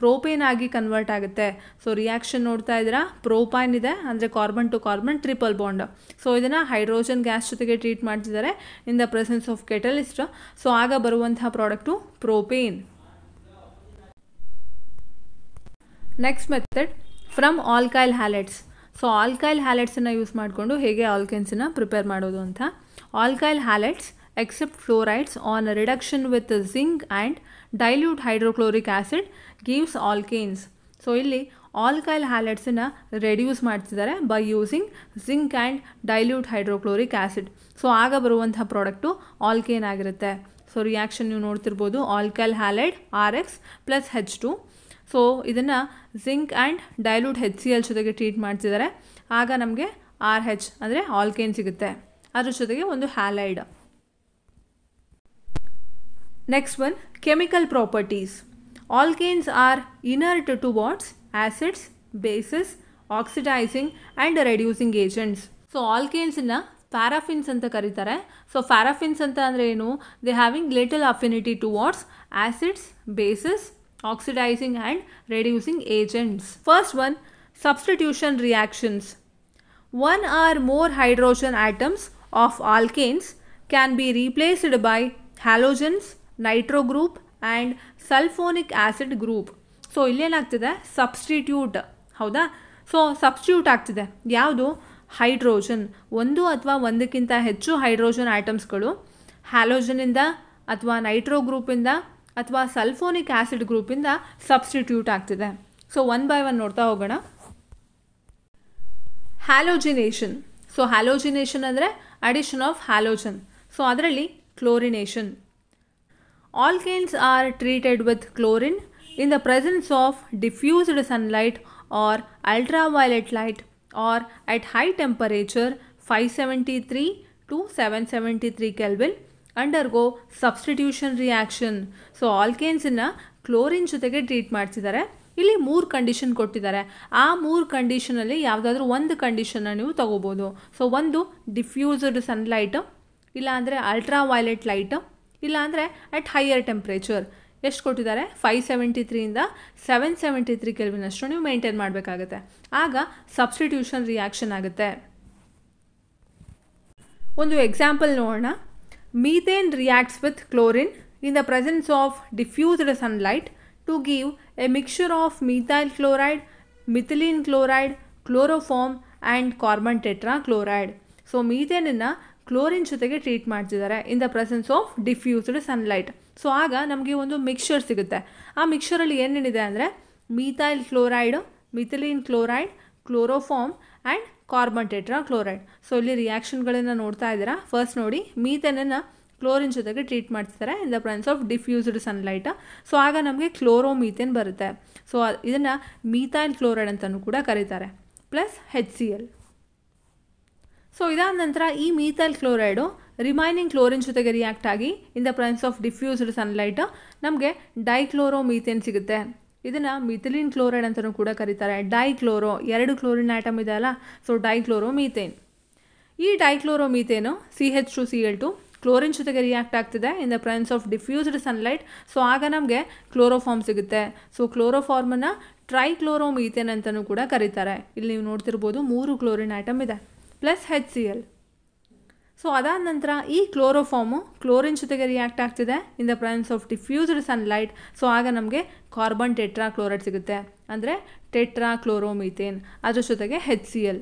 ಪ್ರೋಪೇನ್ ಆಗಿ ಕನ್ವರ್ಟ್ ಆಗುತ್ತೆ. ಸೊ ರಿಯಾಕ್ಷನ್ ನೋಡ್ತಾ ಇದ್ದೀರಾ, ಪ್ರೋಪೈನ್ ಇದೆ ಅಂದರೆ carbon to carbon triple bond. So ಇದನ್ನು ಹೈಡ್ರೋಜನ್ ಗ್ಯಾಸ್ ಜೊತೆಗೆ ಟ್ರೀಟ್ ಮಾಡ್ತಿದ್ದಾರೆ in the presence of catalyst. So ಆಗ ಬರುವಂತಹ product propane. Next method, from alkyl halides. So alkyl ಹ್ಯಾಲೆಟ್ಸನ್ನು ಯೂಸ್ ಮಾಡಿಕೊಂಡು ಹೇಗೆ ಆಲ್ಕೇನ್ಸನ್ನು ಪ್ರಿಪೇರ್ ಮಾಡೋದು ಅಂತ. Alkyl halides except fluorides on reduction with zinc and dilute hydrochloric acid gives alkanes. So ಇಲ್ಲಿ ಆಲ್ಕೈಲ್ ಹ್ಯಾಲೆಟ್ಸನ್ನು ರೆಡ್ಯೂಸ್ ಮಾಡ್ತಿದ್ದಾರೆ by using zinc and dilute hydrochloric acid. So ಆಗ ಬರುವಂಥ ಪ್ರಾಡಕ್ಟು ಆಲ್ಕೇನ್ ಆಗಿರುತ್ತೆ. ಸೊ ರಿಯಾಕ್ಷನ್ ನೀವು ನೋಡ್ತಿರ್ಬೋದು, alkyl halide RX plus H2. So ಇದನ್ನು ಜಿಂಕ್ ಆ್ಯಂಡ್ ಡೈಲ್ಯೂಟ್ HCl ಜೊತೆಗೆ ಟ್ರೀಟ್ ಮಾಡ್ತಿದ್ದಾರೆ. ಆಗ ನಮಗೆ RH ಅಂದರೆ ಆಲ್ಕೇನ್ ಸಿಗುತ್ತೆ, ಅದ್ರ ಜೊತೆಗೆ ಒಂದು halide. Next one, chemical properties. Alkanes are inert towards acids, bases, oxidizing and reducing agents. So ಆಲ್ಕೇನ್ಸನ್ನು ಪ್ಯಾರಾಫಿನ್ಸ್ ಅಂತ ಕರೀತಾರೆ. ಸೊ ಪ್ಯಾರಾಫಿನ್ಸ್ ಅಂತ ಅಂದರೆ ಏನು? They having little affinity towards acids, bases, oxidizing and reducing agents. First one, substitution reactions. One or more hydrogen atoms of alkanes can be replaced by halogens, nitro group and sulfonic acid group. So ಇಲ್ಲೇನಾಗ್ತಿದೆ, ಸಬ್ಸ್ಟಿಟ್ಯೂಟ್. ಹೌದಾ? ಸೊ ಸಬ್ಸ್ಟಿಟ್ಯೂಟ್ ಆಗ್ತಿದೆ ಯಾವುದು? ಹೈಡ್ರೋಜನ್. ಒಂದು ಅಥವಾ ಒಂದಕ್ಕಿಂತ ಹೆಚ್ಚು ಹೈಡ್ರೋಜನ್ ಆಟಮ್ಸ್ಗಳು ಹ್ಯಾಲೋಜನಿಂದ ಅಥವಾ ನೈಟ್ರೋ ಗ್ರೂಪಿಂದ ಅಥವಾ ಸಲ್ಫೋನಿಕ್ ಆ್ಯಸಿಡ್ ಗ್ರೂಪಿಂದ ಸಬ್ಸ್ಟಿಟ್ಯೂಟ್ ಆಗ್ತಿದೆ. ಸೊ ಒನ್ ಬೈ ಒನ್ ನೋಡ್ತಾ ಹೋಗೋಣ. ಹ್ಯಾಲೋಜಿನೇಷನ್. ಸೊ ಹ್ಯಾಲೋಜಿನೇಷನ್ ಅಂದರೆ ಅಡಿಷನ್ ಆಫ್ ಹ್ಯಾಲೋಜನ್. ಸೊ ಅದರಲ್ಲಿ chlorination. Alkanes are treated with chlorine in the presence of diffused sunlight or ultraviolet light or at high temperature 573 to 773 kelvin undergo substitution reaction. So ಆಲ್ಕೇನ್ಸನ್ನು ಕ್ಲೋರಿನ್ ಜೊತೆಗೆ ಟ್ರೀಟ್ ಮಾಡ್ತಿದ್ದಾರೆ. ಇಲ್ಲಿ 3 ಕಂಡೀಷನ್ ಕೊಟ್ಟಿದ್ದಾರೆ. ಆ 3 ಕಂಡೀಷನಲ್ಲಿ ಯಾವುದಾದ್ರೂ ಒಂದು ಕಂಡೀಷನ್ನ ನೀವು ತಗೋಬೋದು. ಸೊ ಒಂದು ಡಿಫ್ಯೂಸ್ಡ್ ಸನ್ಲೈಟ್, ಇಲ್ಲಾಂದರೆ ಅಲ್ಟ್ರಾವೈಲೆಟ್ ಲೈಟ್, ಇಲ್ಲಾಂದರೆ ಅಟ್ ಹೈಯರ್ ಟೆಂಪ್ರೇಚರ್. ಎಷ್ಟು ಕೊಟ್ಟಿದ್ದಾರೆ? 573ಇಂದ 773 ಕೆಲ್ವಿನ್ ಅಷ್ಟು ನೀವು ಮೇಂಟೈನ್ ಮಾಡಬೇಕಾಗುತ್ತೆ. ಆಗ ಸಬ್ಸ್ಟಿಟ್ಯೂಷನ್ ರಿಯಾಕ್ಷನ್ ಆಗುತ್ತೆ. ಒಂದು ಎಕ್ಸಾಂಪಲ್ ನೋಡೋಣ. Methane reacts with chlorine in the presence of diffused sunlight to give a mixture of methyl chloride, methylene chloride, chloroform and carbon tetrachloride. ಸೊ ಮೀಥೇನನ್ನು ಕ್ಲೋರಿನ್ ಜೊತೆಗೆ ಟ್ರೀಟ್ ಮಾಡ್ತಿದ್ದಾರೆ in the presence of diffused sunlight. So ಆಗ ನಮಗೆ ಒಂದು ಮಿಕ್ಸ್ಚರ್ ಸಿಗುತ್ತೆ. ಆ ಮಿಕ್ಸ್ಚರಲ್ಲಿ ಏನೇನಿದೆ ಅಂದರೆ methyl chloride, methylene chloride, chloroform and carbon tetrachloride. So ಇಲ್ಲಿ ರಿಯಾಕ್ಷನ್ಗಳನ್ನು ನೋಡ್ತಾ ಇದ್ದೀರಾ. ಫಸ್ಟ್ ನೋಡಿ, ಮೀಥೇನನ್ನು ಕ್ಲೋರಿನ್ ಜೊತೆಗೆ ಟ್ರೀಟ್ ಮಾಡ್ತಿದ್ದಾರೆ in the presence of diffused sunlight. So ಆಗ ನಮಗೆ ಕ್ಲೋರೋಮೀಥೇನ್ ಬರುತ್ತೆ. ಸೊ ಇದನ್ನು ಮೀಥೈಲ್ ಕ್ಲೋರೈಡ್ ಅಂತಲೂ ಕೂಡ ಕರೀತಾರೆ, ಪ್ಲಸ್ HCl. ಸೊ ಇದಾದ ನಂತರ ಈ ಮೀಥೈಲ್ ಕ್ಲೋರೈಡು ರಿಮೈನಿಂಗ್ ಕ್ಲೋರಿನ್ ಜೊತೆಗೆ ರಿಯಾಕ್ಟ್ ಆಗಿ in the presence of diffused sunlight ನಮಗೆ ಡೈಕ್ಲೋರೋಮೀಥೇನ್ ಸಿಗುತ್ತೆ. ಇದನ್ನು ಮಿಥಿಲಿನ್ ಕ್ಲೋರೈಡ್ ಅಂತಲೂ ಕೂಡ ಕರೀತಾರೆ. ಡೈಕ್ಲೋರೋ, 2 ಕ್ಲೋರಿನ್ ಆಟಮ್ ಇದೆ ಅಲ್ಲ, ಸೊ ಡೈಕ್ಲೋರೋಮೀಥೇನ್. ಈ ಡೈಕ್ಲೋರೋಮೀಥೇನು CH2Cl2 ಕ್ಲೋರಿನ್ ಜೊತೆಗೆ ರಿಯಾಕ್ಟ್ ಆಗ್ತಿದೆ in the presence of diffused sunlight. So ಆಗ ನಮಗೆ ಕ್ಲೋರೋಫಾರ್ಮ್ ಸಿಗುತ್ತೆ. ಸೊ ಕ್ಲೋರೋಫಾರ್ಮನ್ನು ಟ್ರೈಕ್ಲೋರೋಮೀಥೇನ್ ಅಂತಲೂ ಕೂಡ ಕರೀತಾರೆ. ಇಲ್ಲಿ ನೀವು ನೋಡ್ತಿರ್ಬೋದು 3 ಕ್ಲೋರಿನ್ ಆಟಮ್ ಇದೆ ಪ್ಲಸ್ HCl. ಸೊ ಅದಾದ ನಂತರ ಈ ಕ್ಲೋರೋಫಾರ್ಮು ಕ್ಲೋರಿನ್ ಜೊತೆಗೆ ರಿಯಾಕ್ಟ್ ಆಗ್ತಿದೆ in the presence of diffused sunlight. So ಆಗ ನಮಗೆ ಕಾರ್ಬನ್ ಟೆಟ್ರಾಕ್ಲೋರೈಡ್ ಸಿಗುತ್ತೆ, ಅಂದರೆ ಟೆಟ್ರಾಕ್ಲೋರೋಮೀಥೇನ್, ಅದ್ರ ಜೊತೆಗೆ HCl.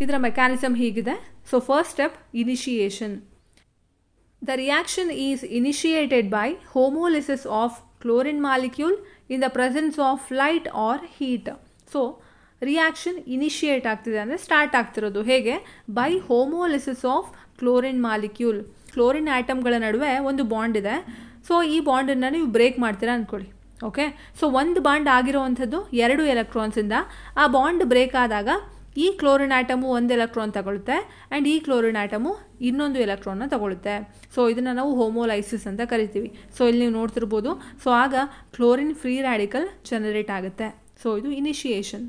ಇದರ ಮೆಕ್ಯಾನಿಸಮ್ ಹೀಗಿದೆ. So first step initiation. The reaction is initiated by homolysis of chlorine molecule in the presence of light or heat. So reaction initiate ಆಗ್ತಿದೆ ಅಂದರೆ ಸ್ಟಾರ್ಟ್ ಆಗ್ತಿರೋದು ಹೇಗೆ? By homolysis of chlorine molecule. Chlorine ಆಟಮ್ಗಳ ನಡುವೆ ಒಂದು ಬಾಂಡ್ ಇದೆ. ಸೊ ಈ ಬಾಂಡನ್ನು ನೀವು ಬ್ರೇಕ್ ಮಾಡ್ತೀರಾ ಅಂದ್ಕೊಳ್ಳಿ. ಓಕೆ, ಸೊ ಒಂದು ಬಾಂಡ್ ಆಗಿರೋವಂಥದ್ದು 2 ಎಲೆಕ್ಟ್ರಾನ್ಸಿಂದ. ಆ ಬಾಂಡ್ ಬ್ರೇಕ್ ಆದಾಗ ಈ ಕ್ಲೋರಿನ್ ಆಟಮು 1 ಎಲೆಕ್ಟ್ರಾನ್ ತಗೊಳುತ್ತೆ ಆ್ಯಂಡ್ ಈ ಕ್ಲೋರಿನ್ ಆಟಮು ಇನ್ನೊಂದು ಎಲೆಕ್ಟ್ರಾನ್ನ ತಗೊಳುತ್ತೆ. ಸೊ ಇದನ್ನು ನಾವು ಹೋಮೋಲೈಸಿಸ್ ಅಂತ ಕರಿತೀವಿ. ಸೊ ಇಲ್ಲಿ ನೀವು ನೋಡ್ತಿರ್ಬೋದು. ಸೊ ಆಗ ಕ್ಲೋರಿನ್ ಫ್ರೀ ರ್ಯಾಡಿಕಲ್ ಜನರೇಟ್ ಆಗುತ್ತೆ. ಸೊ ಇದು initiation.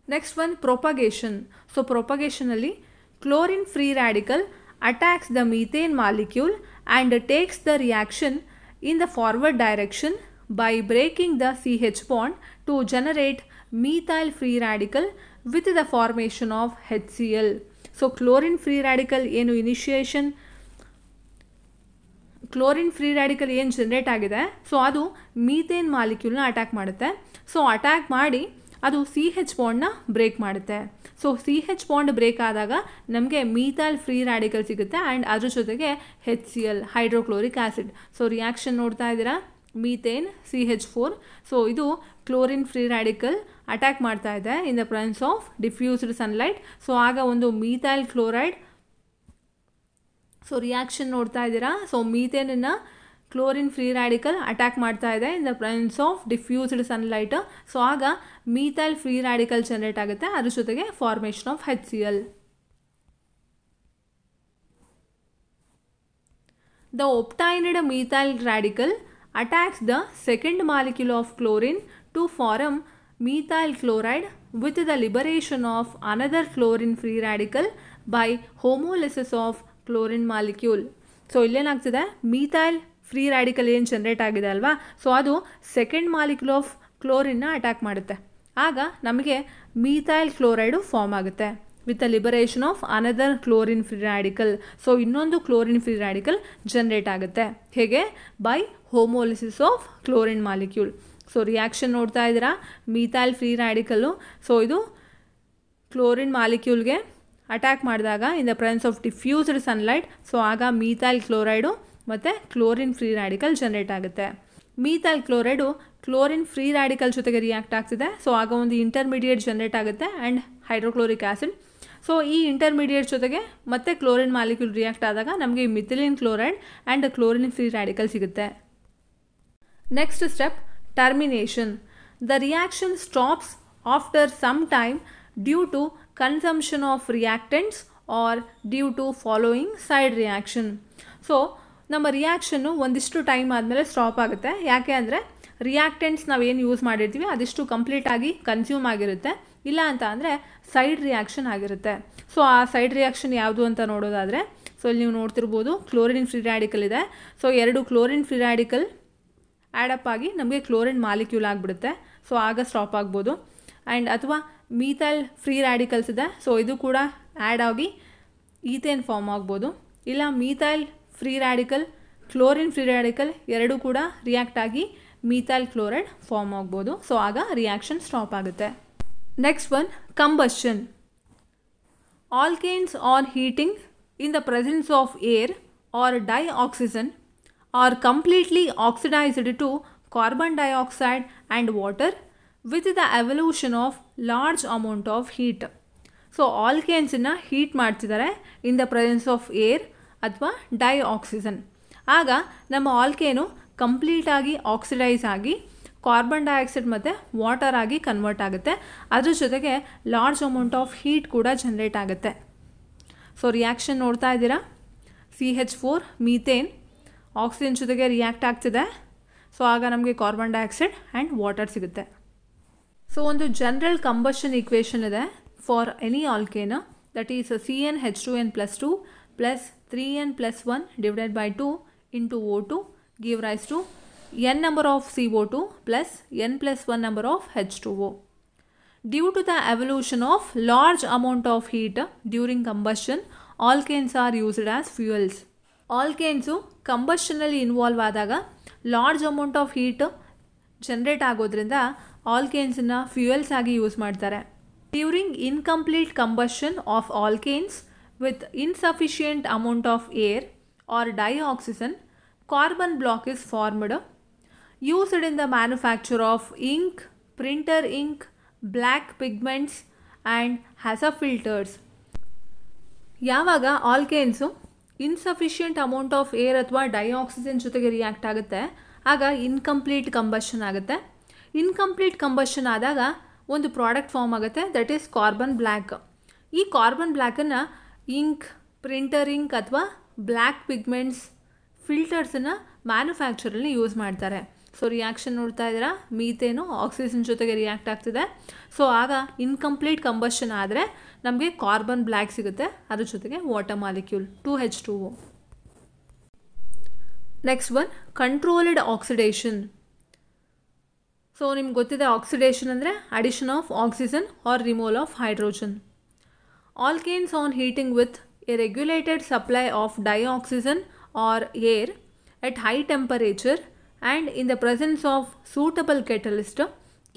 Next one propagation. So ಪ್ರೊಪಗೇಷನಲ್ಲಿ chlorine free radical attacks the methane molecule and takes the reaction in the forward direction by breaking the CH bond to generate methyl free radical with the formation of HCl. So chlorine free radical ಏನು initiation, ಕ್ಲೋರಿನ್ ಫ್ರೀ ರ್ಯಾಡಿಕಲ್ ಏನು ಜನರೇಟ್ ಆಗಿದೆ ಸೊ ಅದು ಮೀಥೇನ್ ಮಾಲಿಕ್ಯೂಲ್ನ ಅಟ್ಯಾಕ್ ಮಾಡುತ್ತೆ. ಸೊ ಅಟ್ಯಾಕ್ ಮಾಡಿ ಅದು CH ಬಾಂಡ್ನ ಬ್ರೇಕ್ ಮಾಡುತ್ತೆ. ಸೊ CH ಬಾಂಡ್ ಬ್ರೇಕ್ ಆದಾಗ ನಮಗೆ ಮೀಥೈಲ್ ಫ್ರೀ ರ್ಯಾಡಿಕಲ್ ಸಿಗುತ್ತೆ ಆ್ಯಂಡ್ ಅದ್ರ ಜೊತೆಗೆ HCl hydrochloric acid. So reaction ನೋಡ್ತಾ ಇದ್ದೀರಾ, ಮೀಥೇನ್ CH4. ಸೊ ಇದು ಕ್ಲೋರಿನ್ ಫ್ರೀ ರ್ಯಾಡಿಕಲ್ ಅಟ್ಯಾಕ್ ಮಾಡ್ತಾ ಇದೆ in the presence of diffused sunlight. So ಆಗ ಒಂದು ಮೀಥೈಲ್ ಕ್ಲೋರೈಡ್. ಸೊ ರಿಯಾಕ್ಷನ್ ನೋಡ್ತಾ ಇದ್ದೀರಾ. ಸೊ ಮೀಥೇನನ್ನು ಕ್ಲೋರಿನ್ ಫ್ರೀ ರ್ಯಾಡಿಕಲ್ ಅಟ್ಯಾಕ್ ಮಾಡ್ತಾ ಇದೆ in the presence of diffused sunlight. So ಆಗ ಮೀಥೈಲ್ ಫ್ರೀ ರ್ಯಾಡಿಕಲ್ ಜನರೇಟ್ ಆಗುತ್ತೆ, ಅದ್ರ ಜೊತೆಗೆ formation of HCl. The obtained methyl radical attacks the second molecule of chlorine to form methyl chloride with the liberation of another chlorine free radical by homolysis of chlorine molecule. So ಇಲ್ಲೇನಾಗ್ತಿದೆ, ಮೀಥೈಲ್ ಫ್ರೀ ರ್ಯಾಡಿಕಲ್ ಏನು ಜನರೇಟ್ ಆಗಿದೆ ಅಲ್ವಾ, ಸೊ ಅದು ಸೆಕೆಂಡ್ ಮಾಲಿಕ್ಯೂಲ್ ಆಫ್ ಕ್ಲೋರಿನ್ನ ಅಟ್ಯಾಕ್ ಮಾಡುತ್ತೆ. ಆಗ ನಮಗೆ ಮೀಥೈಲ್ ಕ್ಲೋರೈಡು ಫಾರ್ಮ್ ಆಗುತ್ತೆ with the liberation of another chlorine free radical. So ಇನ್ನೊಂದು ಕ್ಲೋರಿನ್ ಫ್ರೀ ರ್ಯಾಡಿಕಲ್ ಜನರೇಟ್ ಆಗುತ್ತೆ. ಹೇಗೆ? By homolysis of chlorine molecule. So reaction ನೋಡ್ತಾ ಇದ್ದೀರಾ, ಮೀಥೈಲ್ ಫ್ರೀ ರ್ಯಾಡಿಕಲ್ಲು ಸೊ ಇದು ಕ್ಲೋರಿನ್ ಮಾಲಿಕ್ಯೂಲ್ಗೆ ಅಟ್ಯಾಕ್ ಮಾಡಿದಾಗ in the presence of diffused sunlight. So ಆಗ ಮೀಥೈಲ್ ಕ್ಲೋರೈಡು ಮತ್ತು ಕ್ಲೋರಿನ್ ಫ್ರೀ ರ್ಯಾಡಿಕಲ್ ಜನರೇಟ್ ಆಗುತ್ತೆ. Methyl chloride chlorine free radical ಜೊತೆಗೆ ರಿಯಾಕ್ಟ್ ಆಗ್ತಿದೆ. ಸೊ ಆಗ ಒಂದು ಇಂಟರ್ಮೀಡಿಯೇಟ್ ಜನರೇಟ್ ಆಗುತ್ತೆ ಆ್ಯಂಡ್ ಹೈಡ್ರೋಕ್ಲೋರಿಕ್ ಆ್ಯಸಿಡ್. ಸೊ ಈ ಇಂಟರ್ಮೀಡಿಯೇಟ್ ಜೊತೆಗೆ ಮತ್ತೆ ಕ್ಲೋರಿನ್ ಮಾಲಿಕ್ಯೂಲ್ ರಿಯಾಕ್ಟ್ ಆದಾಗ ನಮಗೆ methylene chloride and chlorine free radical ಸಿಗುತ್ತೆ. Next step termination. The reaction stops after some time due to consumption of reactants or due to following side reaction. So ನಮ್ಮ ರಿಯಾಕ್ಷನ್ನು ಒಂದಿಷ್ಟು ಟೈಮ್ ಆದಮೇಲೆ ಸ್ಟಾಪ್ ಆಗುತ್ತೆ. ಯಾಕೆ ಅಂದರೆ ರಿಯಾಕ್ಟೆಂಟ್ಸ್ ನಾವೇನು ಯೂಸ್ ಮಾಡಿರ್ತೀವಿ ಅದಿಷ್ಟು ಕಂಪ್ಲೀಟಾಗಿ ಕನ್ಸ್ಯೂಮ್ ಆಗಿರುತ್ತೆ. ಇಲ್ಲ ಅಂತ ಅಂದರೆ ಸೈಡ್ ರಿಯಾಕ್ಷನ್ ಆಗಿರುತ್ತೆ. ಸೊ ಆ ಸೈಡ್ ರಿಯಾಕ್ಷನ್ ಯಾವುದು ಅಂತ ನೋಡೋದಾದರೆ, ಸೊ ಇಲ್ಲಿ ನೀವು ನೋಡ್ತಿರ್ಬೋದು ಕ್ಲೋರಿನ್ ಫ್ರೀ ರ್ಯಾಡಿಕಲ್ ಇದೆ. So 2 chlorine free radical add up ಆಗಿ ನಮಗೆ ಕ್ಲೋರಿನ್ ಮಾಲಿಕ್ಯೂಲ್ ಆಗಿಬಿಡುತ್ತೆ. ಸೊ ಆಗ ಸ್ಟಾಪ್ ಆಗ್ಬೋದು. ಆ್ಯಂಡ್ ಅಥವಾ ಮೀಥೈಲ್ ಫ್ರೀ ರ್ಯಾಡಿಕಲ್ಸ್ ಇದೆ. ಸೊ ಇದು ಕೂಡ ಆ್ಯಡ್ ಆಗಿ ಈಥೇನ್ ಫಾರ್ಮ್ ಆಗ್ಬೋದು. ಇಲ್ಲ methyl free radical chlorine free radical ಎರಡೂ ಕೂಡ ರಿಯಾಕ್ಟ್ ಆಗಿ ಮೀಥೈಲ್ ಕ್ಲೋರೈಡ್ ಫಾರ್ಮ್ ಆಗ್ಬೋದು. ಸೊ ಆಗ ರಿಯಾಕ್ಷನ್ ಸ್ಟಾಪ್ ಆಗುತ್ತೆ. Next one combustion. Alkanes are heating in the presence of air or dioxygen are completely oxidised to carbon dioxide and water with the evolution of large amount of heat. So ಆಲ್ಕೇನ್ಸನ್ನು ಹೀಟ್ ಮಾಡ್ತಿದ್ದಾರೆ in the presence of air ಅಥವಾ ಡೈಆಕ್ಸಿಜನ್. ಆಗ ನಮ್ಮ ಆಲ್ಕೇನು ಕಂಪ್ಲೀಟಾಗಿ ಆಕ್ಸಿಡೈಸ್ ಆಗಿ ಕಾರ್ಬನ್ ಡೈಆಕ್ಸೈಡ್ ಮತ್ತು ವಾಟರ್ ಆಗಿ ಕನ್ವರ್ಟ್ ಆಗುತ್ತೆ. ಅದ್ರ ಜೊತೆಗೆ ಲಾರ್ಜ್ ಅಮೌಂಟ್ ಆಫ್ ಹೀಟ್ ಕೂಡ ಜನರೇಟ್ ಆಗುತ್ತೆ. ಸೊ ರಿಯಾಕ್ಷನ್ ನೋಡ್ತಾ ಇದ್ದೀರಾ, CH4 ಮೀಥೇನ್ ಆಕ್ಸಿಜನ್ ಜೊತೆಗೆ ರಿಯಾಕ್ಟ್ ಆಗ್ತಿದೆ. ಸೊ ಆಗ ನಮಗೆ ಕಾರ್ಬನ್ ಡೈಆಕ್ಸೈಡ್ ಆ್ಯಂಡ್ ವಾಟರ್ ಸಿಗುತ್ತೆ. ಸೊ ಒಂದು ಜನರಲ್ ಕಂಬಷನ್ ಈಕ್ವೇಷನ್ ಇದೆ for any alkane, that is CnH2n+2 plus 3n+1 divided by 2 into O2 give rise to n number of CO2 plus n+1 number of H2O. Due to the evolution of large amount of heat during combustion, alkanes are used as fuels. Alkanes ಕಂಬಷನಲ್ಲಿ ಇನ್ವಾಲ್ವ್ ಆದಾಗ large amount of heat generate ಆಗೋದ್ರಿಂದ ಆಲ್ಕೇನ್ಸನ್ನ ಫ್ಯೂಯಲ್ಸ್ ಆಗಿ ಯೂಸ್ ಮಾಡ್ತಾರೆ. During incomplete combustion of alkanes with insufficient amount of air or dioxygen, carbon block is formed, used in the manufacture of ink, printer ink, black pigments and HACCP filters. ಯಾವಾಗ ಆಲ್ಕೇನ್ಸು ಇನ್ಸಫಿಷಿಯೆಂಟ್ ಅಮೌಂಟ್ ಆಫ್ ಏರ್ ಅಥವಾ ಡೈಆಕ್ಸಿಜನ್ ಜೊತೆಗೆ ರಿಯಾಕ್ಟ್ ಆಗುತ್ತೆ ಆಗ ಇನ್ಕಂಪ್ಲೀಟ್ ಕಂಬಷನ್ ಆಗುತ್ತೆ. ಇನ್ಕಂಪ್ಲೀಟ್ ಕಂಬಷನ್ ಆದಾಗ ಒಂದು ಪ್ರಾಡಕ್ಟ್ ಫಾರ್ಮ್ ಆಗುತ್ತೆ, ದಟ್ ಈಸ್ ಕಾರ್ಬನ್ ಬ್ಲ್ಯಾಕ್. ಈ ಕಾರ್ಬನ್ ಬ್ಲ್ಯಾಕನ್ನು ಇಂಕ್, ಪ್ರಿಂಟರ್ ಇಂಕ್ ಅಥವಾ ಬ್ಲ್ಯಾಕ್ ಪಿಗ್ಮೆಂಟ್ಸ್, ಫಿಲ್ಟರ್ಸನ್ನು ಮ್ಯಾನುಫ್ಯಾಕ್ಚರಲ್ಲಿ ಯೂಸ್ ಮಾಡ್ತಾರೆ. ಸೊ ರಿಯಾಕ್ಷನ್ ನೋಡ್ತಾ ಇದ್ದೀರಾ, ಮೀಥೇನು ಆಕ್ಸಿಜನ್ ಜೊತೆಗೆ ರಿಯಾಕ್ಟ್ ಆಗ್ತಿದೆ. ಸೊ ಆಗ ಇನ್ಕಂಪ್ಲೀಟ್ ಕಂಬಷನ್ ಆದರೆ ನಮಗೆ ಕಾರ್ಬನ್ ಬ್ಲ್ಯಾಕ್ ಸಿಗುತ್ತೆ, ಅದ್ರ ಜೊತೆಗೆ water molecule 2H2O. Next one controlled oxidation. So ನಿಮ್ಗೆ ಗೊತ್ತಿದೆ ಆಕ್ಸಿಡೇಷನ್ ಅಂದರೆ addition of oxygen or removal of hydrogen. Alkanes on heating with a regulated supply of dioxygen or air at high temperature and in the presence of suitable catalyst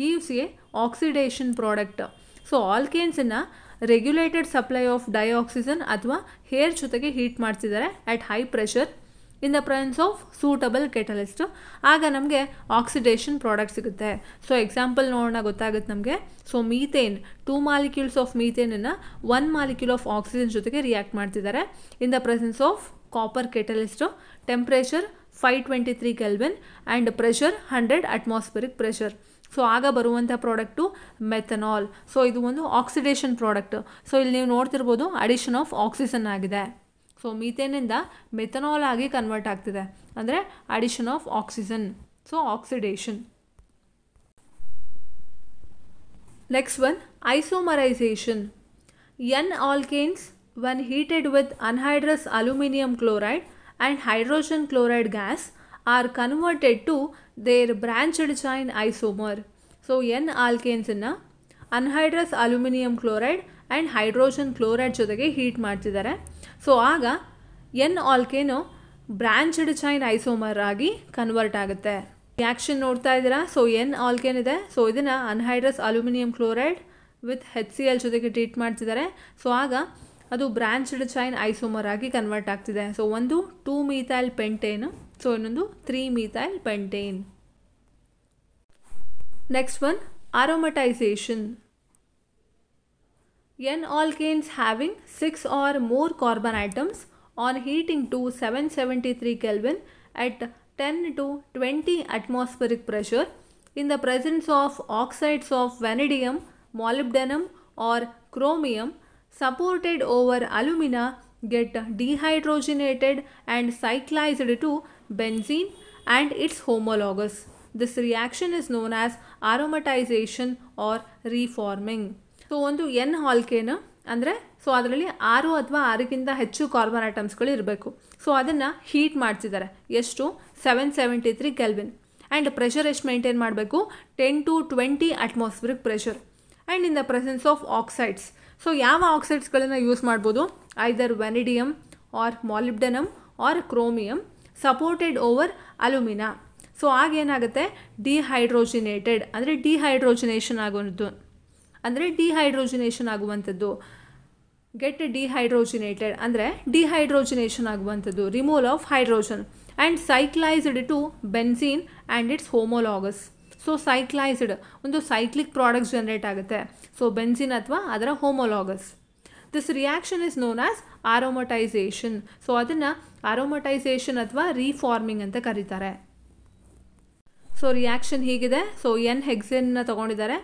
gives a oxidation product. So alkanes in a regulated supply of dioxygen ಅಥವಾ air ಜೊತೆಗೆ ಹೀಟ್ ಮಾಡ್ತಿದ್ದಾರೆ at high pressure in the presence of suitable catalyst, ಆಗ ನಮಗೆ ಆಕ್ಸಿಡೇಷನ್ ಪ್ರಾಡಕ್ಟ್ ಸಿಗುತ್ತೆ. ಸೊ ಎಕ್ಸಾಂಪಲ್ ನೋಡೋಣ ಗೊತ್ತಾಗುತ್ತೆ ನಮಗೆ. ಸೊ ಮೀಥೇನ್ 2 ಮಾಲಿಕ್ಯೂಲ್ಸ್ ಆಫ್ ಮೀಥೇನನ್ನು 1 ಮಾಲಿಕ್ಯೂಲ್ ಆಫ್ ಆಕ್ಸಿಜನ್ ಜೊತೆಗೆ ರಿಯಾಕ್ಟ್ ಮಾಡ್ತಿದ್ದಾರೆ in the presence of copper catalyst, temperature 523 Kelvin and pressure 100 atmospheric pressure. So ಆಗ ಬರುವಂಥ ಪ್ರಾಡಕ್ಟು ಮೆಥನಾಲ್. ಸೊ ಇದು ಒಂದು ಆಕ್ಸಿಡೇಷನ್ ಪ್ರಾಡಕ್ಟ್. ಸೊ ಇಲ್ಲಿ ನೀವು ನೋಡ್ತಿರ್ಬೋದು ಅಡಿಷನ್ ಆಫ್ ಆಕ್ಸಿಜನ್ ಆಗಿದೆ. ಸೊ ಮೀಥೇನಿಂದ ಮೆಥನಾಲ್ ಆಗಿ ಕನ್ವರ್ಟ್ ಆಗ್ತಿದೆ, ಅಂದರೆ addition of oxygen. So oxidation. Next one isomerisation. N alkanes when heated with anhydrous aluminum chloride and hydrogen chloride gas are converted to their branched chain isomer. So N alkanes in anhydrous aluminum chloride and hydrogen chloride ಜೊತೆಗೆ ಹೀಟ್ ಮಾಡ್ತಿದ್ದಾರೆ. ಸೊ ಆಗ N alkane branched chain isomer ಆಗಿ ಕನ್ವರ್ಟ್ ಆಗುತ್ತೆ. ರಿಯಾಕ್ಷನ್ ನೋಡ್ತಾ ಇದ್ದೀರಾ. ಸೊ N alkane ಇದೆ. ಸೊ ಇದನ್ನು anhydrous aluminium chloride with HCl ಜೊತೆಗೆ ಟ್ರೀಟ್ ಮಾಡ್ತಿದ್ದಾರೆ. ಸೊ ಆಗ ಅದು ಬ್ರಾಂಚ್ಡ್ ಚೈನ್ ಐಸೋಮರ್ ಆಗಿ ಕನ್ವರ್ಟ್ ಆಗ್ತಿದೆ. ಸೊ ಒಂದು 2-methyl pentane, ಸೊ ಇನ್ನೊಂದು 3-methyl pentane. Next one aromatization. N alkanes having 6 or more carbon atoms on heating to 773 Kelvin at 10 to 20 atmospheric pressure in the presence of oxides of vanadium, molybdenum or chromium supported over alumina get dehydrogenated and cyclized to benzene and its homologous. This reaction is known as aromatization or reforming. So ಒಂದು N ಆಲ್ಕೇನ್ ಅಂದರೆ ಸೊ ಅದರಲ್ಲಿ 6 ಅಥವಾ 6ಕ್ಕಿಂತ ಹೆಚ್ಚು ಕಾರ್ಬನ್ ಆಟಮ್ಸ್ಗಳು ಇರಬೇಕು. ಸೊ ಅದನ್ನು ಹೀಟ್ ಮಾಡ್ತಿದ್ದಾರೆ. ಎಷ್ಟು? 773 Kelvin ಆ್ಯಂಡ್ ಪ್ರೆಷರ್ ಎಷ್ಟು ಮೇಂಟೈನ್ ಮಾಡಬೇಕು? 10 to 20 atmospheric pressure and in the presence of oxides. So ಯಾವ ಆಕ್ಸೈಡ್ಸ್ಗಳನ್ನು ಯೂಸ್ ಮಾಡ್ಬೋದು? Either vanadium or molybdenum or chromium supported over alumina. So ಆಗೇನಾಗುತ್ತೆ? ಡಿಹೈಡ್ರೋಜಿನೇಟೆಡ್ ಅಂದರೆ ಡಿಹೈಡ್ರೋಜಿನೇಷನ್ ಆಗುವಂಥದ್ದು. ಗೆಟ್ ಡಿಹೈಡ್ರೋಜಿನೇಟೆಡ್ ಅಂದರೆ ಡಿಹೈಡ್ರೋಜಿನೇಷನ್ ಆಗುವಂಥದ್ದು, removal of hydrogen and cyclised to benzene and its homologues. So cyclised ಒಂದು ಸೈಕ್ಲಿಕ್ ಪ್ರಾಡಕ್ಟ್ಸ್ ಜನರೇಟ್ ಆಗುತ್ತೆ. ಸೊ ಬೆನ್ಸಿನ್ ಅಥವಾ ಅದರ homologues. This reaction is known as aromatisation. So ಅದನ್ನು ಆರೋಮಟೈಸೇಷನ್ ಅಥವಾ ರೀಫಾರ್ಮಿಂಗ್ ಅಂತ ಕರೀತಾರೆ. ಸೊ ರಿಯಾಕ್ಷನ್ ಹೀಗಿದೆ. ಸೊ N ಹೆಕ್ಸೇನ್ನ ತೊಗೊಂಡಿದ್ದಾರೆ.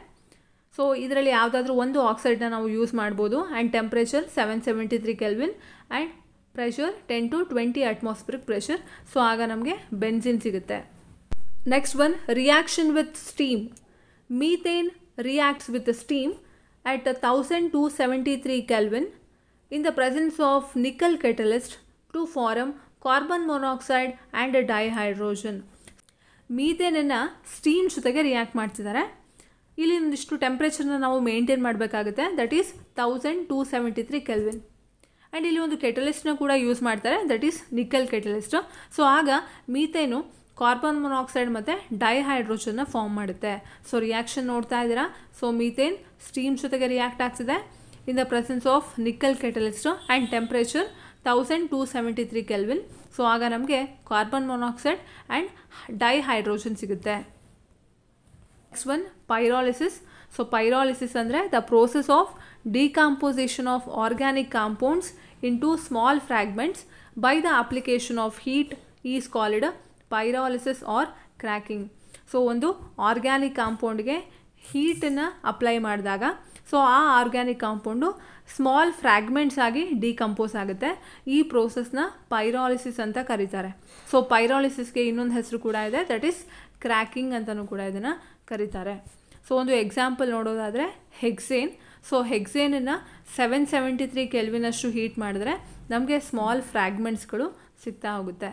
ಸೊ ಇದರಲ್ಲಿ ಯಾವುದಾದ್ರೂ ಒಂದು ಆಕ್ಸೈಡ್ನ ನಾವು ಯೂಸ್ ಮಾಡ್ಬೋದು and temperature 773 Kelvin and pressure 10 to 20 atmospheric pressure. So ಆಗ ನಮಗೆ ಬೆನ್ಸಿನ್ ಸಿಗುತ್ತೆ. Next one, reaction with steam. Methane reacts with the steam at 1273 Kelvin in the presence of nickel catalyst to form carbon monoxide and dihydrogen. ಮೀಥೇನನ್ನು ಸ್ಟೀಮ್ ಜೊತೆಗೆ ರಿಯಾಕ್ಟ್ ಮಾಡ್ತಿದ್ದಾರೆ. ಇಲ್ಲಿ ಒಂದಿಷ್ಟು ಟೆಂಪ್ರೇಚರ್ನ ನಾವು ಮೇಂಟೈನ್ ಮಾಡಬೇಕಾಗುತ್ತೆ, ದಟ್ ಈಸ್ 1273 Kelvin. ಆ್ಯಂಡ್ ಇಲ್ಲಿ ಒಂದು ಕೆಟಲಿಸ್ಟ್ನ ಕೂಡ ಯೂಸ್ ಮಾಡ್ತಾರೆ, that is nickel catalyst. So ಆಗ ಮೀಥೇನು ಕಾರ್ಬನ್ ಮೊನಾಕ್ಸೈಡ್ ಮತ್ತು ಡೈಹೈಡ್ರೋಜನ್ನ ಫಾರ್ಮ್ ಮಾಡುತ್ತೆ. ಸೊ ರಿಯಾಕ್ಷನ್ ನೋಡ್ತಾ ಇದ್ದೀರಾ. ಸೊ ಮೀಥೇನ್ ಸ್ಟೀಮ್ ಜೊತೆಗೆ ರಿಯಾಕ್ಟ್ ಆಗ್ತಿದೆ in the presence of nickel catalyst and temperature 1273 Kelvin. So ಆಗ ನಮಗೆ ಕಾರ್ಬನ್ ಮೊನಾಕ್ಸೈಡ್ ಆ್ಯಂಡ್ ಡೈಹೈಡ್ರೋಜನ್ ಸಿಗುತ್ತೆ. Next one, pyrolysis. So pyrolysis ಅಂದರೆ the process of decomposition of organic compounds into small fragments by the application of heat is called pyrolysis R cracking. So ಒಂದು ಆರ್ಗ್ಯಾನಿಕ್ ಕಾಂಪೌಂಡ್ಗೆ ಹೀಟನ್ನು ಅಪ್ಲೈ ಮಾಡಿದಾಗ ಸೊ ಆ ಆರ್ಗ್ಯಾನಿಕ್ ಕಾಂಪೌಂಡು ಸ್ಮಾಲ್ ಫ್ರ್ಯಾಗ್ಮೆಂಟ್ಸ್ ಆಗಿ ಡಿಕಂಪೋಸ್ ಆಗುತ್ತೆ. ಈ ಪ್ರೋಸೆಸ್ನ ಪೈರಾಲಿಸಿಸ್ ಅಂತ ಕರೀತಾರೆ. ಸೊ ಪೈರಾಲಿಸಿಸ್ಗೆ ಇನ್ನೊಂದು ಹೆಸರು ಕೂಡ ಇದೆ, ದಟ್ ಈಸ್ ಕ್ರ್ಯಾಕಿಂಗ್ ಅಂತಲೂ ಕೂಡ ಇದನ್ನು ಕರೀತಾರೆ. ಸೊ ಒಂದು ಎಕ್ಸಾಂಪಲ್ ನೋಡೋದಾದರೆ ಹೆಕ್ಸೇನ್. ಸೊ ಹೆಕ್ಸೇನನ್ನು 773 Kelvin ಅಷ್ಟು ಹೀಟ್ ಮಾಡಿದ್ರೆ ನಮಗೆ ಸ್ಮಾಲ್ ಫ್ರ್ಯಾಗ್ಮೆಂಟ್ಸ್ಗಳು ಸಿಗ್ತಾ ಹೋಗುತ್ತೆ.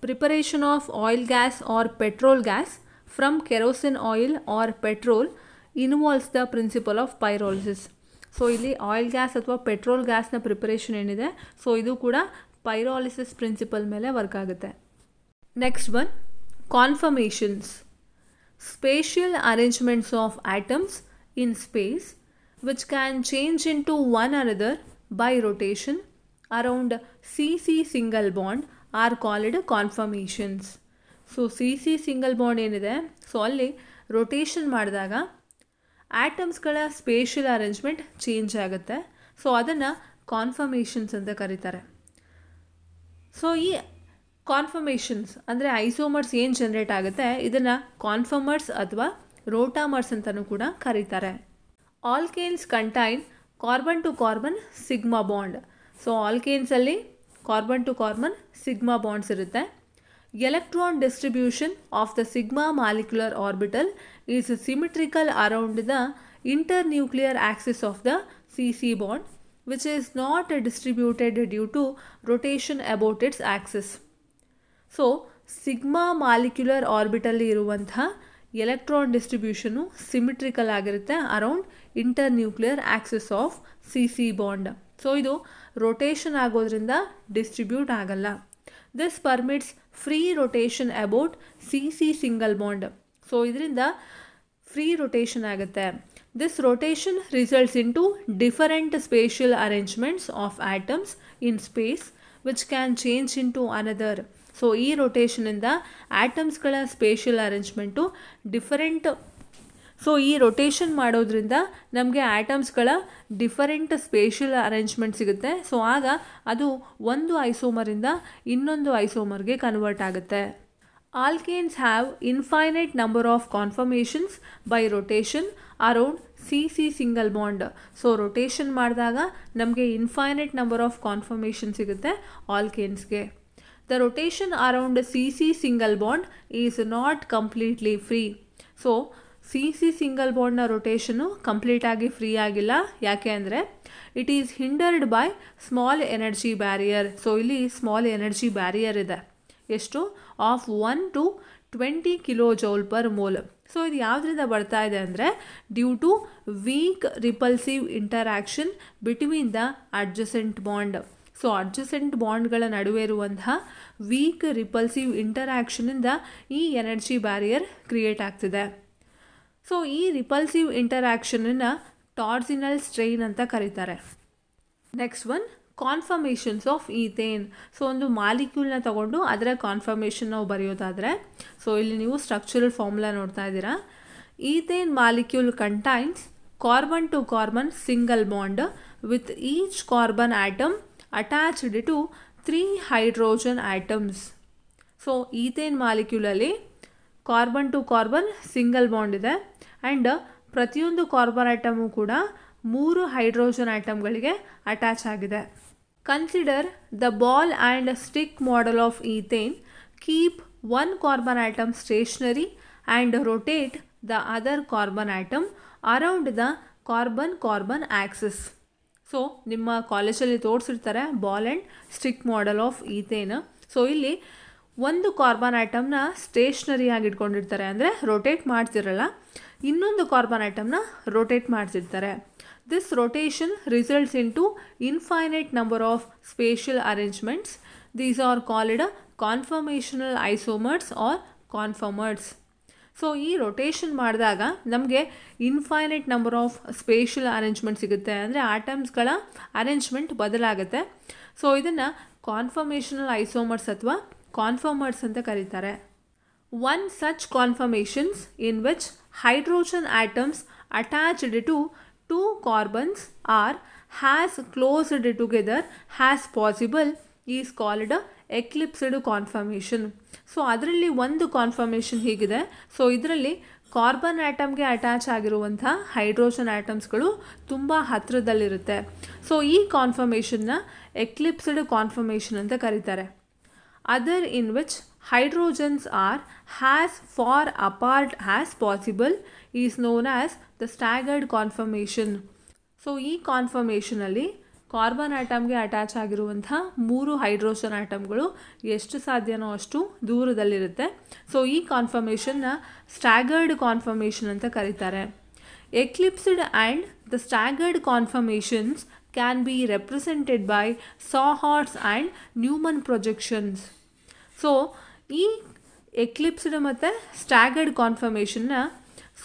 Preparation of oil gas or petrol gas from kerosene oil or petrol involves the principle of pyrolysis. So ಇಲ್ಲಿ ಆಯಿಲ್ ಗ್ಯಾಸ್ ಅಥವಾ ಪೆಟ್ರೋಲ್ ಗ್ಯಾಸ್ನ ಪ್ರಿಪರೇಷನ್ ಏನಿದೆ, ಸೊ ಇದು ಕೂಡ ಪೈರಾಲಿಸಿಸ್ ಪ್ರಿನ್ಸಿಪಲ್ ಮೇಲೆ ವರ್ಕ್ ಆಗುತ್ತೆ. Next one, conformations. Spatial arrangements of atoms in space which can change into one another by rotation around CC single bond are called conformations. So CC single bond ಏನಿದೆ, ಸೊ ಅಲ್ಲಿ ರೊಟೇಷನ್ ಮಾಡಿದಾಗ ಆಟಮ್ಸ್ಗಳ ಸ್ಪೇಷಿಯಲ್ ಅರೇಂಜ್ಮೆಂಟ್ ಚೇಂಜ್ ಆಗುತ್ತೆ. ಸೊ ಅದನ್ನು ಕಾನ್ಫರ್ಮೇಷನ್ಸ್ ಅಂತ ಕರೀತಾರೆ. ಸೊ ಈ ಕಾನ್ಫರ್ಮೇಷನ್ಸ್ ಅಂದರೆ ಐಸೋಮರ್ಸ್ ಏನು ಜನ್ರೇಟ್ ಆಗುತ್ತೆ ಇದನ್ನು ಕಾನ್ಫರ್ಮರ್ಸ್ ಅಥವಾ ರೋಟಾಮರ್ಸ್ ಅಂತಲೂ ಕೂಡ ಕರೀತಾರೆ. Alkanes contain carbon to carbon sigma bond. So ಆಲ್ಕೇನ್ಸಲ್ಲಿ carbon to carbon sigma bonds ಇರುತ್ತೆ. Electron distribution of the sigma molecular orbital is symmetrical around the internuclear axis of the CC bond which is not distributed due to rotation about its axis. So sigma molecular ಆರ್ಬಿಟಲ್ಲಿ ಇರುವಂತಹ ಎಲೆಕ್ಟ್ರಾನ್ ಡಿಸ್ಟ್ರಿಬ್ಯೂಷನು ಸಿಮಿಟ್ರಿಕಲ್ ಆಗಿರುತ್ತೆ around internuclear axis of CC bond. So ಇದು ರೊಟೇಷನ್ ಆಗೋದ್ರಿಂದ ಡಿಸ್ಟ್ರಿಬ್ಯೂಟ್ ಆಗಲ್ಲ. This permits free rotation about CC single bond. So ಇದರಿಂದ ಫ್ರೀ ರೊಟೇಷನ್ ಆಗುತ್ತೆ. This rotation results in two different spatial arrangements of atoms in space which can change into another. So ಈ ರೊಟೇಷನಿಂದ ಆಟಮ್ಸ್ಗಳ ಸ್ಪೇಷಿಯಲ್ ಅರೇಂಜ್ಮೆಂಟು ಡಿಫರೆಂಟ್. ಸೊ ಈ ರೊಟೇಷನ್ ಮಾಡೋದ್ರಿಂದ ನಮಗೆ ಆಟಮ್ಸ್ಗಳ ಡಿಫರೆಂಟ್ ಸ್ಪೇಷಿಯಲ್ ಅರೇಂಜ್ಮೆಂಟ್ ಸಿಗುತ್ತೆ. ಸೊ ಆಗ ಅದು ಒಂದು ಐಸೋಮರಿಂದ ಇನ್ನೊಂದು ಐಸೋಮರ್ಗೆ ಕನ್ವರ್ಟ್ ಆಗುತ್ತೆ. Alkanes have infinite number of conformations by rotation around CC single bond. So rotation ಮಾಡಿದಾಗ ನಮಗೆ ಇನ್ಫೈನೈಟ್ ನಂಬರ್ ಆಫ್ ಕಾನ್ಫರ್ಮೇಷನ್ ಸಿಗುತ್ತೆ ಆಲ್ಕೇನ್ಸ್ಗೆ. The rotation around a CC single bond is not completely free. So CC single bondನ ರೊಟೇಷನು ಕಂಪ್ಲೀಟಾಗಿ ಫ್ರೀ ಆಗಿಲ್ಲ. ಯಾಕೆ ಅಂದರೆ it is hindered by small energy barrier. So ಇಲ್ಲಿ ಸ್ಮಾಲ್ ಎನರ್ಜಿ ಬ್ಯಾರಿಯರ್ ಇದೆ. ಎಷ್ಟು? Of 1 to 20 kJ/mole. ಸೊ ಇದು ಯಾವುದರಿಂದ ಬರ್ತಾ ಇದೆ ಅಂದರೆ due to weak repulsive interaction between the adjacent bond. So adjacent ಬಾಂಡ್ಗಳ ನಡುವೆ ಇರುವಂತಹ ವೀಕ್ ರಿಪಲ್ಸಿವ್ ಇಂಟರಾಕ್ಷನಿಂದ ಈ ಎನರ್ಜಿ ಬ್ಯಾರಿಯರ್ ಕ್ರಿಯೇಟ್ ಆಗ್ತಿದೆ. ಸೊ ಈ ರಿಪಲ್ಸಿವ್ ಇಂಟರಾಕ್ಷನನ್ನು ಟಾರ್ಸಿನಲ್ ಸ್ಟ್ರೈನ್ ಅಂತ ಕರೀತಾರೆ. Next one, conformations of ethane. So ಒಂದು ಮಾಲಿಕ್ಯೂಲ್ನ ತಗೊಂಡು ಅದರ ಕಾನ್ಫರ್ಮೇಷನ್ ನಾವು ಬರೆಯೋದಾದರೆ, ಸೊ ಇಲ್ಲಿ ನೀವು ಸ್ಟ್ರಕ್ಚರಲ್ ಫಾರ್ಮುಲಾ ನೋಡ್ತಾ ಇದ್ದೀರಾ. Ethane molecule contains carbon to carbon single bond with each carbon atom attached to 3 hydrogen atoms. So ethane ಮಾಲಿಕ್ಯೂಲಲ್ಲಿ carbon to carbon single bond ಇದೆ ಆ್ಯಂಡ್ ಪ್ರತಿಯೊಂದು ಕಾರ್ಬನ್ ಆಟಮು ಕೂಡ 3 ಹೈಡ್ರೋಜನ್ ಆಟಮ್ಗಳಿಗೆ ಅಟ್ಯಾಚ್ ಆಗಿದೆ. Consider the ball and stick model of ethane. Keep one carbon atom stationary and rotate the other carbon atom around the carbon axis. So ನಿಮ್ಮ ಕಾಲೇಜಲ್ಲಿ ತೋರಿಸಿರ್ತಾರೆ ball and stick model of ethane. So ಇಲ್ಲಿ ಒಂದು ಕಾರ್ಬನ್ ಆಟಮ್ನ ಸ್ಟೇಷ್ನರಿ ಆಗಿ ಇಟ್ಕೊಂಡಿರ್ತಾರೆ, ಅಂದರೆ ರೊಟೇಟ್ ಮಾಡ್ತಿರಲ್ಲ, ಇನ್ನೊಂದು ಕಾರ್ಬನ್ ಆಟಮ್ನ ರೊಟೇಟ್ ಮಾಡ್ತಿರ್ತಾರೆ. This rotation results in to infinite number of spatial arrangements. These are called conformational isomers or conformers. So ಈ ರೊಟೇಷನ್ ಮಾಡಿದಾಗ ನಮಗೆ infinite number of spatial arrangement ಸಿಗುತ್ತೆ, ಅಂದರೆ ಆಟಮ್ಸ್ಗಳ ಅರೇಂಜ್ಮೆಂಟ್ ಬದಲಾಗುತ್ತೆ. ಸೊ ಇದನ್ನು ಕಾನ್ಫರ್ಮೇಷನಲ್ ಐಸೋಮರ್ಸ್ ಅಥವಾ ಕಾನ್ಫರ್ಮರ್ಸ್ ಅಂತ ಕರೀತಾರೆ. One such conformations in which hydrogen atoms attached to two carbons are as closed together as possible is called eclipsed conformation. So ಅದರಲ್ಲಿ ಒಂದು ಕಾನ್ಫರ್ಮೇಷನ್ ಹೀಗಿದೆ. ಸೊ ಇದರಲ್ಲಿ ಕಾರ್ಬನ್ ಆಟಮ್ಗೆ ಅಟ್ಯಾಚ್ ಆಗಿರುವಂಥ ಹೈಡ್ರೋಜನ್ ಆಟಮ್ಸ್ಗಳು ತುಂಬ ಹತ್ತಿರದಲ್ಲಿರುತ್ತೆ. ಸೊ ಈ ಕಾನ್ಫರ್ಮೇಷನ್ನ ಎಕ್ಲಿಪ್ಸ್ಡ್ ಕಾನ್ಫರ್ಮೇಷನ್ ಅಂತ ಕರೀತಾರೆ. Other in which hydrogens are as far apart as possible is known as the staggered conformation. So ಈ ಕಾನ್ಫರ್ಮೇಷನಲ್ಲಿ ಕಾರ್ಬನ್ ಆಟಮ್ಗೆ ಅಟ್ಯಾಚ್ ಆಗಿರುವಂಥ 3 ಹೈಡ್ರೋಜನ್ ಆಟಮ್ಗಳು ಎಷ್ಟು ಸಾಧ್ಯನೋ ಅಷ್ಟು ದೂರದಲ್ಲಿರುತ್ತೆ. ಸೊ ಈ ಕಾನ್ಫರ್ಮೇಷನ್ನ ಸ್ಟ್ಯಾಗರ್ಡ್ ಕಾನ್ಫರ್ಮೇಷನ್ ಅಂತ ಕರೀತಾರೆ. Eclipsed and the staggered conformations can be represented by sawhorse and Newman projections. So ಈ ಎಕ್ಲಿಪ್ಸ್ಡ್ ಮತ್ತು ಸ್ಟ್ಯಾಗರ್ಡ್ ಕಾನ್ಫರ್ಮೇಷನ್ನ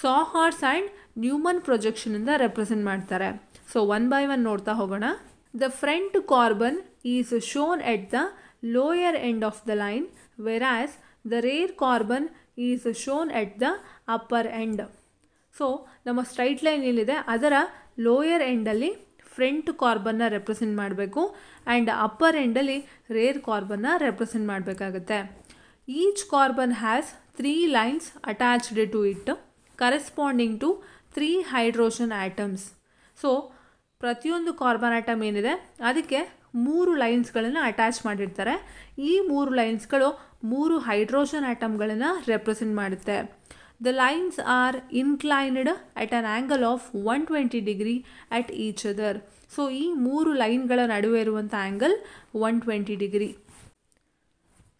ಸಾಹಾರ್ಟ್ಸ್ ಆ್ಯಂಡ್ ನ್ಯೂಮನ್ ಪ್ರೊಜೆಕ್ಷನಿಂದ ರೆಪ್ರೆಸೆಂಟ್ ಮಾಡ್ತಾರೆ. ಸೊ ಒನ್ ಬೈ ಒನ್ ನೋಡ್ತಾ ಹೋಗೋಣ. The front carbon is shown at the lower end of the line, whereas the rear carbon is shown at the upper end. So ನಮ್ಮ ಸ್ಟ್ರೈಟ್ ಲೈನ್ ಏನಿದೆ ಅದರ ಲೋಯರ್ ಎಂಡಲ್ಲಿ ಫ್ರಂಟ್ ಕಾರ್ಬನ್ನ ರೆಪ್ರೆಸೆಂಟ್ ಮಾಡಬೇಕು ಆ್ಯಂಡ್ ಅಪ್ಪರ್ ಎಂಡಲ್ಲಿ ರೇರ್ ಕಾರ್ಬನ್ನ ರೆಪ್ರೆಸೆಂಟ್ ಮಾಡಬೇಕಾಗುತ್ತೆ. Each carbon has 3 lines attached to it corresponding to 3 hydrogen atoms. So ಪ್ರತಿಯೊಂದು ಕಾರ್ಬನ್ ಆಟಮ್ ಏನಿದೆ ಅದಕ್ಕೆ 3 ಲೈನ್ಸ್ಗಳನ್ನು ಅಟ್ಯಾಚ್ ಮಾಡಿರ್ತಾರೆ. ಈ 3 ಲೈನ್ಸ್ಗಳು 3 ಹೈಡ್ರೋಜನ್ ಆಟಮ್ಗಳನ್ನು ರೆಪ್ರೆಸೆಂಟ್ ಮಾಡುತ್ತೆ. The lines are inclined at on angle of 120 degree at each other. So ಈ 3 ಲೈನ್ಗಳ ನಡುವೆ ಇರುವಂಥ ಆ್ಯಂಗಲ್ 120 ಡಿಗ್ರಿ.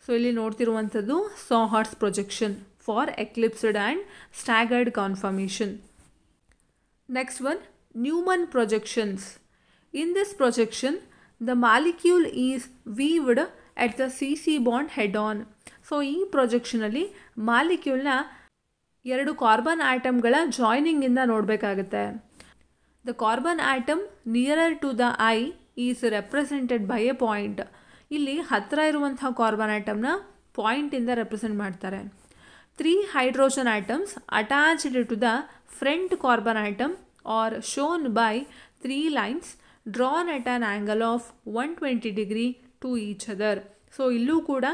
ಸೊ ಇಲ್ಲಿ ನೋಡ್ತಿರುವಂಥದ್ದು sawhorse projection for eclipsed and staggered conformation. Next one, Newman projections. In this projection, the molecule is weaved at the CC bond head on. So ಈ ಪ್ರೊಜೆಕ್ಷನಲ್ಲಿ ಮಾಲಿಕ್ಯೂಲ್ನ 2 ಕಾರ್ಬನ್ ಆಟಮ್ಗಳ ಜಾಯ್ನಿಂಗಿಂದ ನೋಡಬೇಕಾಗುತ್ತೆ. The carbon atom nearer to the eye is represented by a point. ಇಲ್ಲಿ ಹತ್ತಿರ ಇರುವಂಥ ಕಾರ್ಬನ್ ಆಟಮ್ನ ಪಾಯಿಂಟಿಂದ ರೆಪ್ರೆಸೆಂಟ್ ಮಾಡ್ತಾರೆ. 3 hydrogen atoms attached to the front carbon atom are shown by 3 lines drawn at an angle of 120 degree to each other. So ಇಲ್ಲೂ ಕೂಡ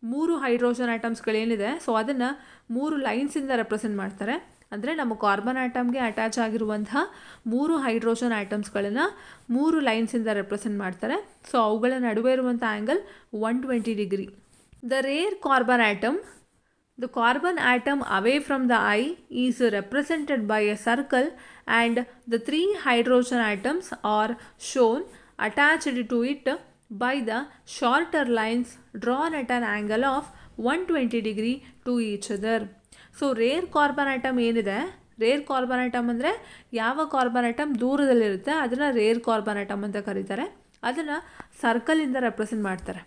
3 ಹೈಡ್ರೋಜನ್ ಆಟಮ್ಸ್ಗಳೇನಿದೆ ಸೊ ಅದನ್ನು 3 ಲೈನ್ಸಿಂದ ರೆಪ್ರೆಸೆಂಟ್ ಮಾಡ್ತಾರೆ. ಅಂದರೆ ನಮ್ಮ ಕಾರ್ಬನ್ ಆಟಮ್ಗೆ ಅಟ್ಯಾಚ್ ಆಗಿರುವಂಥ 3 ಹೈಡ್ರೋಜನ್ ಆಟಮ್ಸ್ಗಳನ್ನು 3 ಲೈನ್ಸಿಂದ ರೆಪ್ರೆಸೆಂಟ್ ಮಾಡ್ತಾರೆ. ಸೊ ಅವುಗಳ ನಡುವೆ ಇರುವಂಥ angle 120 degree. The rear carbon atom, the carbon atom away from the eye is represented by a circle and the 3 hydrogen atoms are shown attached to it by the shorter lines drawn at an angle of 120 degree to each other. So rear carbon atom ಏನಿದೆ, ರೇರ್ ಕಾರ್ಬನ್ ಆಟಮ್ ಅಂದರೆ ಯಾವ ಕಾರ್ಬನ್ ಆಟಮ್ ದೂರದಲ್ಲಿರುತ್ತೆ ಅದನ್ನು ರೇರ್ ಕಾರ್ಬನ್ ಆಟಮ್ ಅಂತ ಕರೀತಾರೆ. ಅದನ್ನು ಸರ್ಕಲಿಂದ ರೆಪ್ರೆಸೆಂಟ್ ಮಾಡ್ತಾರೆ.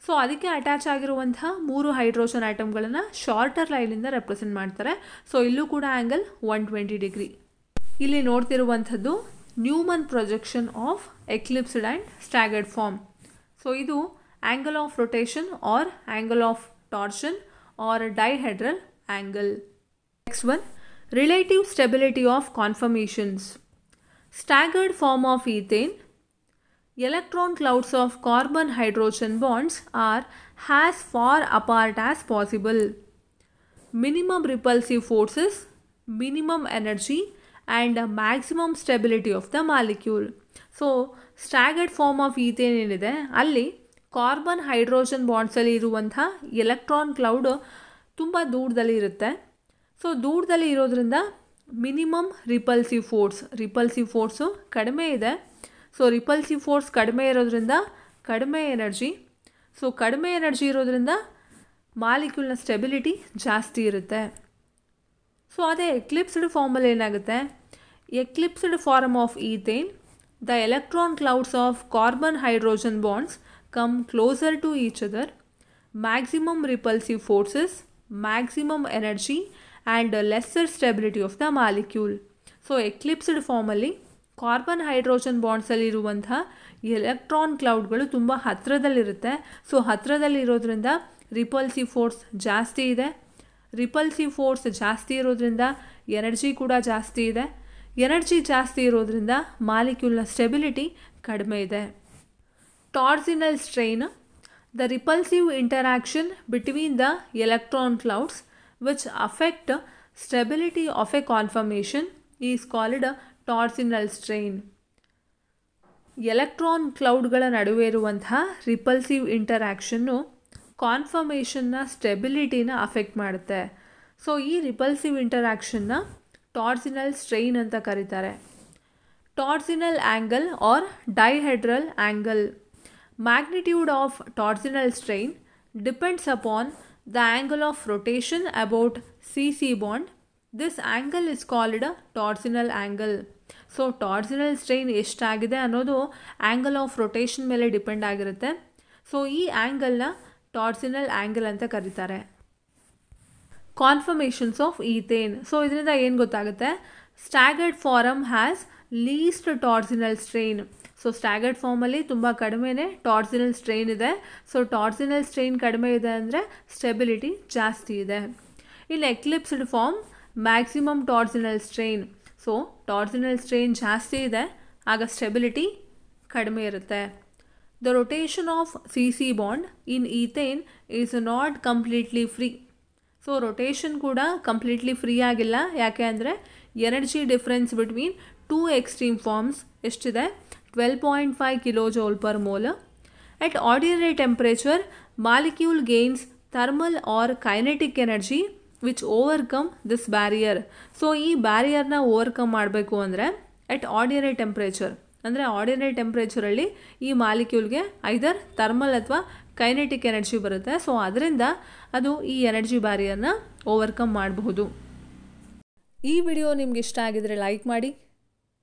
ಸೊ ಅದಕ್ಕೆ ಅಟ್ಯಾಚ್ ಆಗಿರುವಂಥ 3 ಹೈಡ್ರೋಜನ್ ಆಟಮ್ಗಳನ್ನು ಶಾರ್ಟರ್ ಲೈನಿಂದ ರೆಪ್ರೆಸೆಂಟ್ ಮಾಡ್ತಾರೆ. ಸೊ ಇಲ್ಲೂ ಕೂಡ ಆ್ಯಂಗಲ್ 120 ಡಿಗ್ರಿ. ಇಲ್ಲಿ ನೋಡ್ತಿರುವಂಥದ್ದು Newman projection of eclipsed and staggered form. So ಇದು angle of rotation or angle of torsion or dihedral angle. Next one, relative stability of conformations. Staggered form of ethane, electron clouds of carbon hydrogen bonds are as far apart as possible. Minimum repulsive forces, minimum energy and maximum stability of the molecule. So staggered form of ethane ಏನಿದೆ ಅಲ್ಲಿ ಕಾರ್ಬನ್ ಹೈಡ್ರೋಜನ್ ಬಾಂಡ್ಸಲ್ಲಿ ಇರುವಂಥ ಎಲೆಕ್ಟ್ರಾನ್ ಕ್ಲೌಡ್ ತುಂಬ ದೂರದಲ್ಲಿ ಇರುತ್ತೆ. ಸೊ ದೂರದಲ್ಲಿ ಇರೋದ್ರಿಂದ ಮಿನಿಮಮ್ ರಿಪಲ್ಸಿವ್ ಫೋರ್ಸು ಕಡಿಮೆ ಇದೆ. ಸೊ ರಿಪಲ್ಸಿವ್ ಫೋರ್ಸ್ ಕಡಿಮೆ ಇರೋದ್ರಿಂದ ಕಡಿಮೆ ಎನರ್ಜಿ. ಸೊ ಕಡಿಮೆ ಎನರ್ಜಿ ಇರೋದ್ರಿಂದ ಮಾಲಿಕ್ಯೂಲ್ನ ಸ್ಟೆಬಿಲಿಟಿ ಜಾಸ್ತಿ ಇರುತ್ತೆ. ಸೊ ಅದೇ ಎಕ್ಲಿಪ್ಸ್ಡ್ ಫಾರ್ಮಲ್ಲಿ ಏನಾಗುತ್ತೆ, eclipsed form of ethane the electron clouds of carbon hydrogen bonds come closer to each other, maximum repulsive forces, maximum energy and lesser stability of the molecule. So eclipsed ಫಾರ್ಮಲ್ಲಿ ಕಾರ್ಬನ್ ಹೈಡ್ರೋಜನ್ ಬಾಂಡ್ಸಲ್ಲಿ ಇರುವಂಥ ಎಲೆಕ್ಟ್ರಾನ್ ಕ್ಲೌಡ್ಗಳು ತುಂಬ ಹತ್ತಿರದಲ್ಲಿರುತ್ತೆ. ಸೊ ಹತ್ತಿರದಲ್ಲಿರೋದ್ರಿಂದ ರಿಪಲ್ಸಿವ್ ಫೋರ್ಸ್ ಜಾಸ್ತಿ ಇದೆ. ರಿಪಲ್ಸಿವ್ ಫೋರ್ಸ್ ಜಾಸ್ತಿ ಇರೋದ್ರಿಂದ ಎನರ್ಜಿ ಕೂಡ ಜಾಸ್ತಿ ಇದೆ. ಎನರ್ಜಿ ಜಾಸ್ತಿ ಇರೋದ್ರಿಂದ ಮಾಲಿಕ್ಯೂಲ್ನ ಸ್ಟೆಬಿಲಿಟಿ ಕಡಿಮೆ ಇದೆ. Torsional strain, the repulsive interaction between the electron clouds which affect stability of a conformation is called torsional strain. Electron ಕ್ಲೌಡ್ಗಳ ನಡುವೆ ಇರುವಂತಹ ರಿಪಲ್ಸಿವ್ ಇಂಟರ್ಯಾಕ್ಷನ್ನು ಕಾನ್ಫರ್ಮೇಷನ್ನ ಸ್ಟೆಬಿಲಿಟಿನ ಅಫೆಕ್ಟ್ ಮಾಡುತ್ತೆ. ಸೊ ಈ ರಿಪಲ್ಸಿವ್ ಇಂಟರ್ಯಾಕ್ಷನ್ನ ಟಾರ್ಸಿನಲ್ ಸ್ಟ್ರೈನ್ ಅಂತ ಕರೀತಾರೆ. Torsional angle or dihedral angle. Magnitude of torsional strain depends upon the angle of rotation about CC bond. This angle is called torsional angle. So torsional strain ಎಷ್ಟಾಗಿದೆ ಅನ್ನೋದು ಆ್ಯಂಗಲ್ ಆಫ್ ರೊಟೇಷನ್ ಮೇಲೆ ಡಿಪೆಂಡ್ ಆಗಿರುತ್ತೆ. ಸೊ ಈ ಆ್ಯಂಗಲ್ನ ಟಾರ್ಸಿನಲ್ ಆ್ಯಂಗಲ್ ಅಂತ ಕರೀತಾರೆ. ಕಾನ್ಫರ್ಮೇಷನ್ಸ್ ಆಫ್ ಈಥೇನ್. ಸೊ ಇದರಿಂದ ಏನು ಗೊತ್ತಾಗುತ್ತೆ, staggered form has least torsional strain. So staggered ಫಾರ್ಮಲ್ಲಿ ತುಂಬ ಕಡಿಮೆನೇ ಟಾರ್ಸಿನಲ್ ಸ್ಟ್ರೈನ್ ಇದೆ. ಸೊ ಟಾರ್ಸಿನಲ್ ಸ್ಟ್ರೈನ್ ಕಡಿಮೆ ಇದೆ ಅಂದರೆ ಸ್ಟೆಬಿಲಿಟಿ ಜಾಸ್ತಿ ಇದೆ. In eclipsed form maximum torsional strain. So torsional strain ಜಾಸ್ತಿ ಇದೆ, ಆಗ ಸ್ಟೆಬಿಲಿಟಿ ಕಡಿಮೆ ಇರುತ್ತೆ. The rotation of CC bond in ethane is not completely free. So rotation ಕೂಡ ಕಂಪ್ಲೀಟ್ಲಿ ಫ್ರೀ ಆಗಿಲ್ಲ. ಯಾಕೆ ಅಂದರೆ energy difference between two extreme forms ಎಷ್ಟಿದೆ, 12.5 kilojoule per mole. At ordinary temperature, molecule gains thermal or kinetic energy which overcome this barrier. So ಈ ಬ್ಯಾರಿಯರ್ನ ಓವರ್ಕಮ್ ಮಾಡಬೇಕು ಅಂದರೆ ಅಟ್ ಆರ್ಡಿನರಿ ಟೆಂಪ್ರೇಚರ್ ಅಂದರೆ ಆರ್ಡಿನರಿ ಟೆಂಪ್ರೇಚರಲ್ಲಿ ಈ ಮಾಲಿಕ್ಯೂಲ್ಗೆ ಐದರ್ ಥರ್ಮಲ್ ಅಥವಾ ಕೈನೆಟಿಕ್ ಎನರ್ಜಿ ಬರುತ್ತೆ. ಸೊ ಅದರಿಂದ ಅದು ಈ ಎನರ್ಜಿ ಬ್ಯಾರಿಯರ್ನ ಓವರ್ಕಮ್ ಮಾಡಬಹುದು. ಈ ವಿಡಿಯೋ ನಿಮ್ಗೆ ಇಷ್ಟ ಆಗಿದರೆ ಲೈಕ್ ಮಾಡಿ,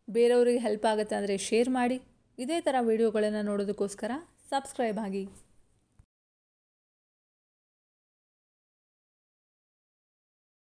ಬೇರೆಯವರಿಗೆ ಹೆಲ್ಪ್ ಆಗುತ್ತೆ ಅಂದರೆ ಶೇರ್ ಮಾಡಿ. ಇದೇ ಥರ ವಿಡಿಯೋಗಳನ್ನು ನೋಡೋದಕ್ಕೋಸ್ಕರ ಸಬ್ಸ್ಕ್ರೈಬ್ ಆಗಿ.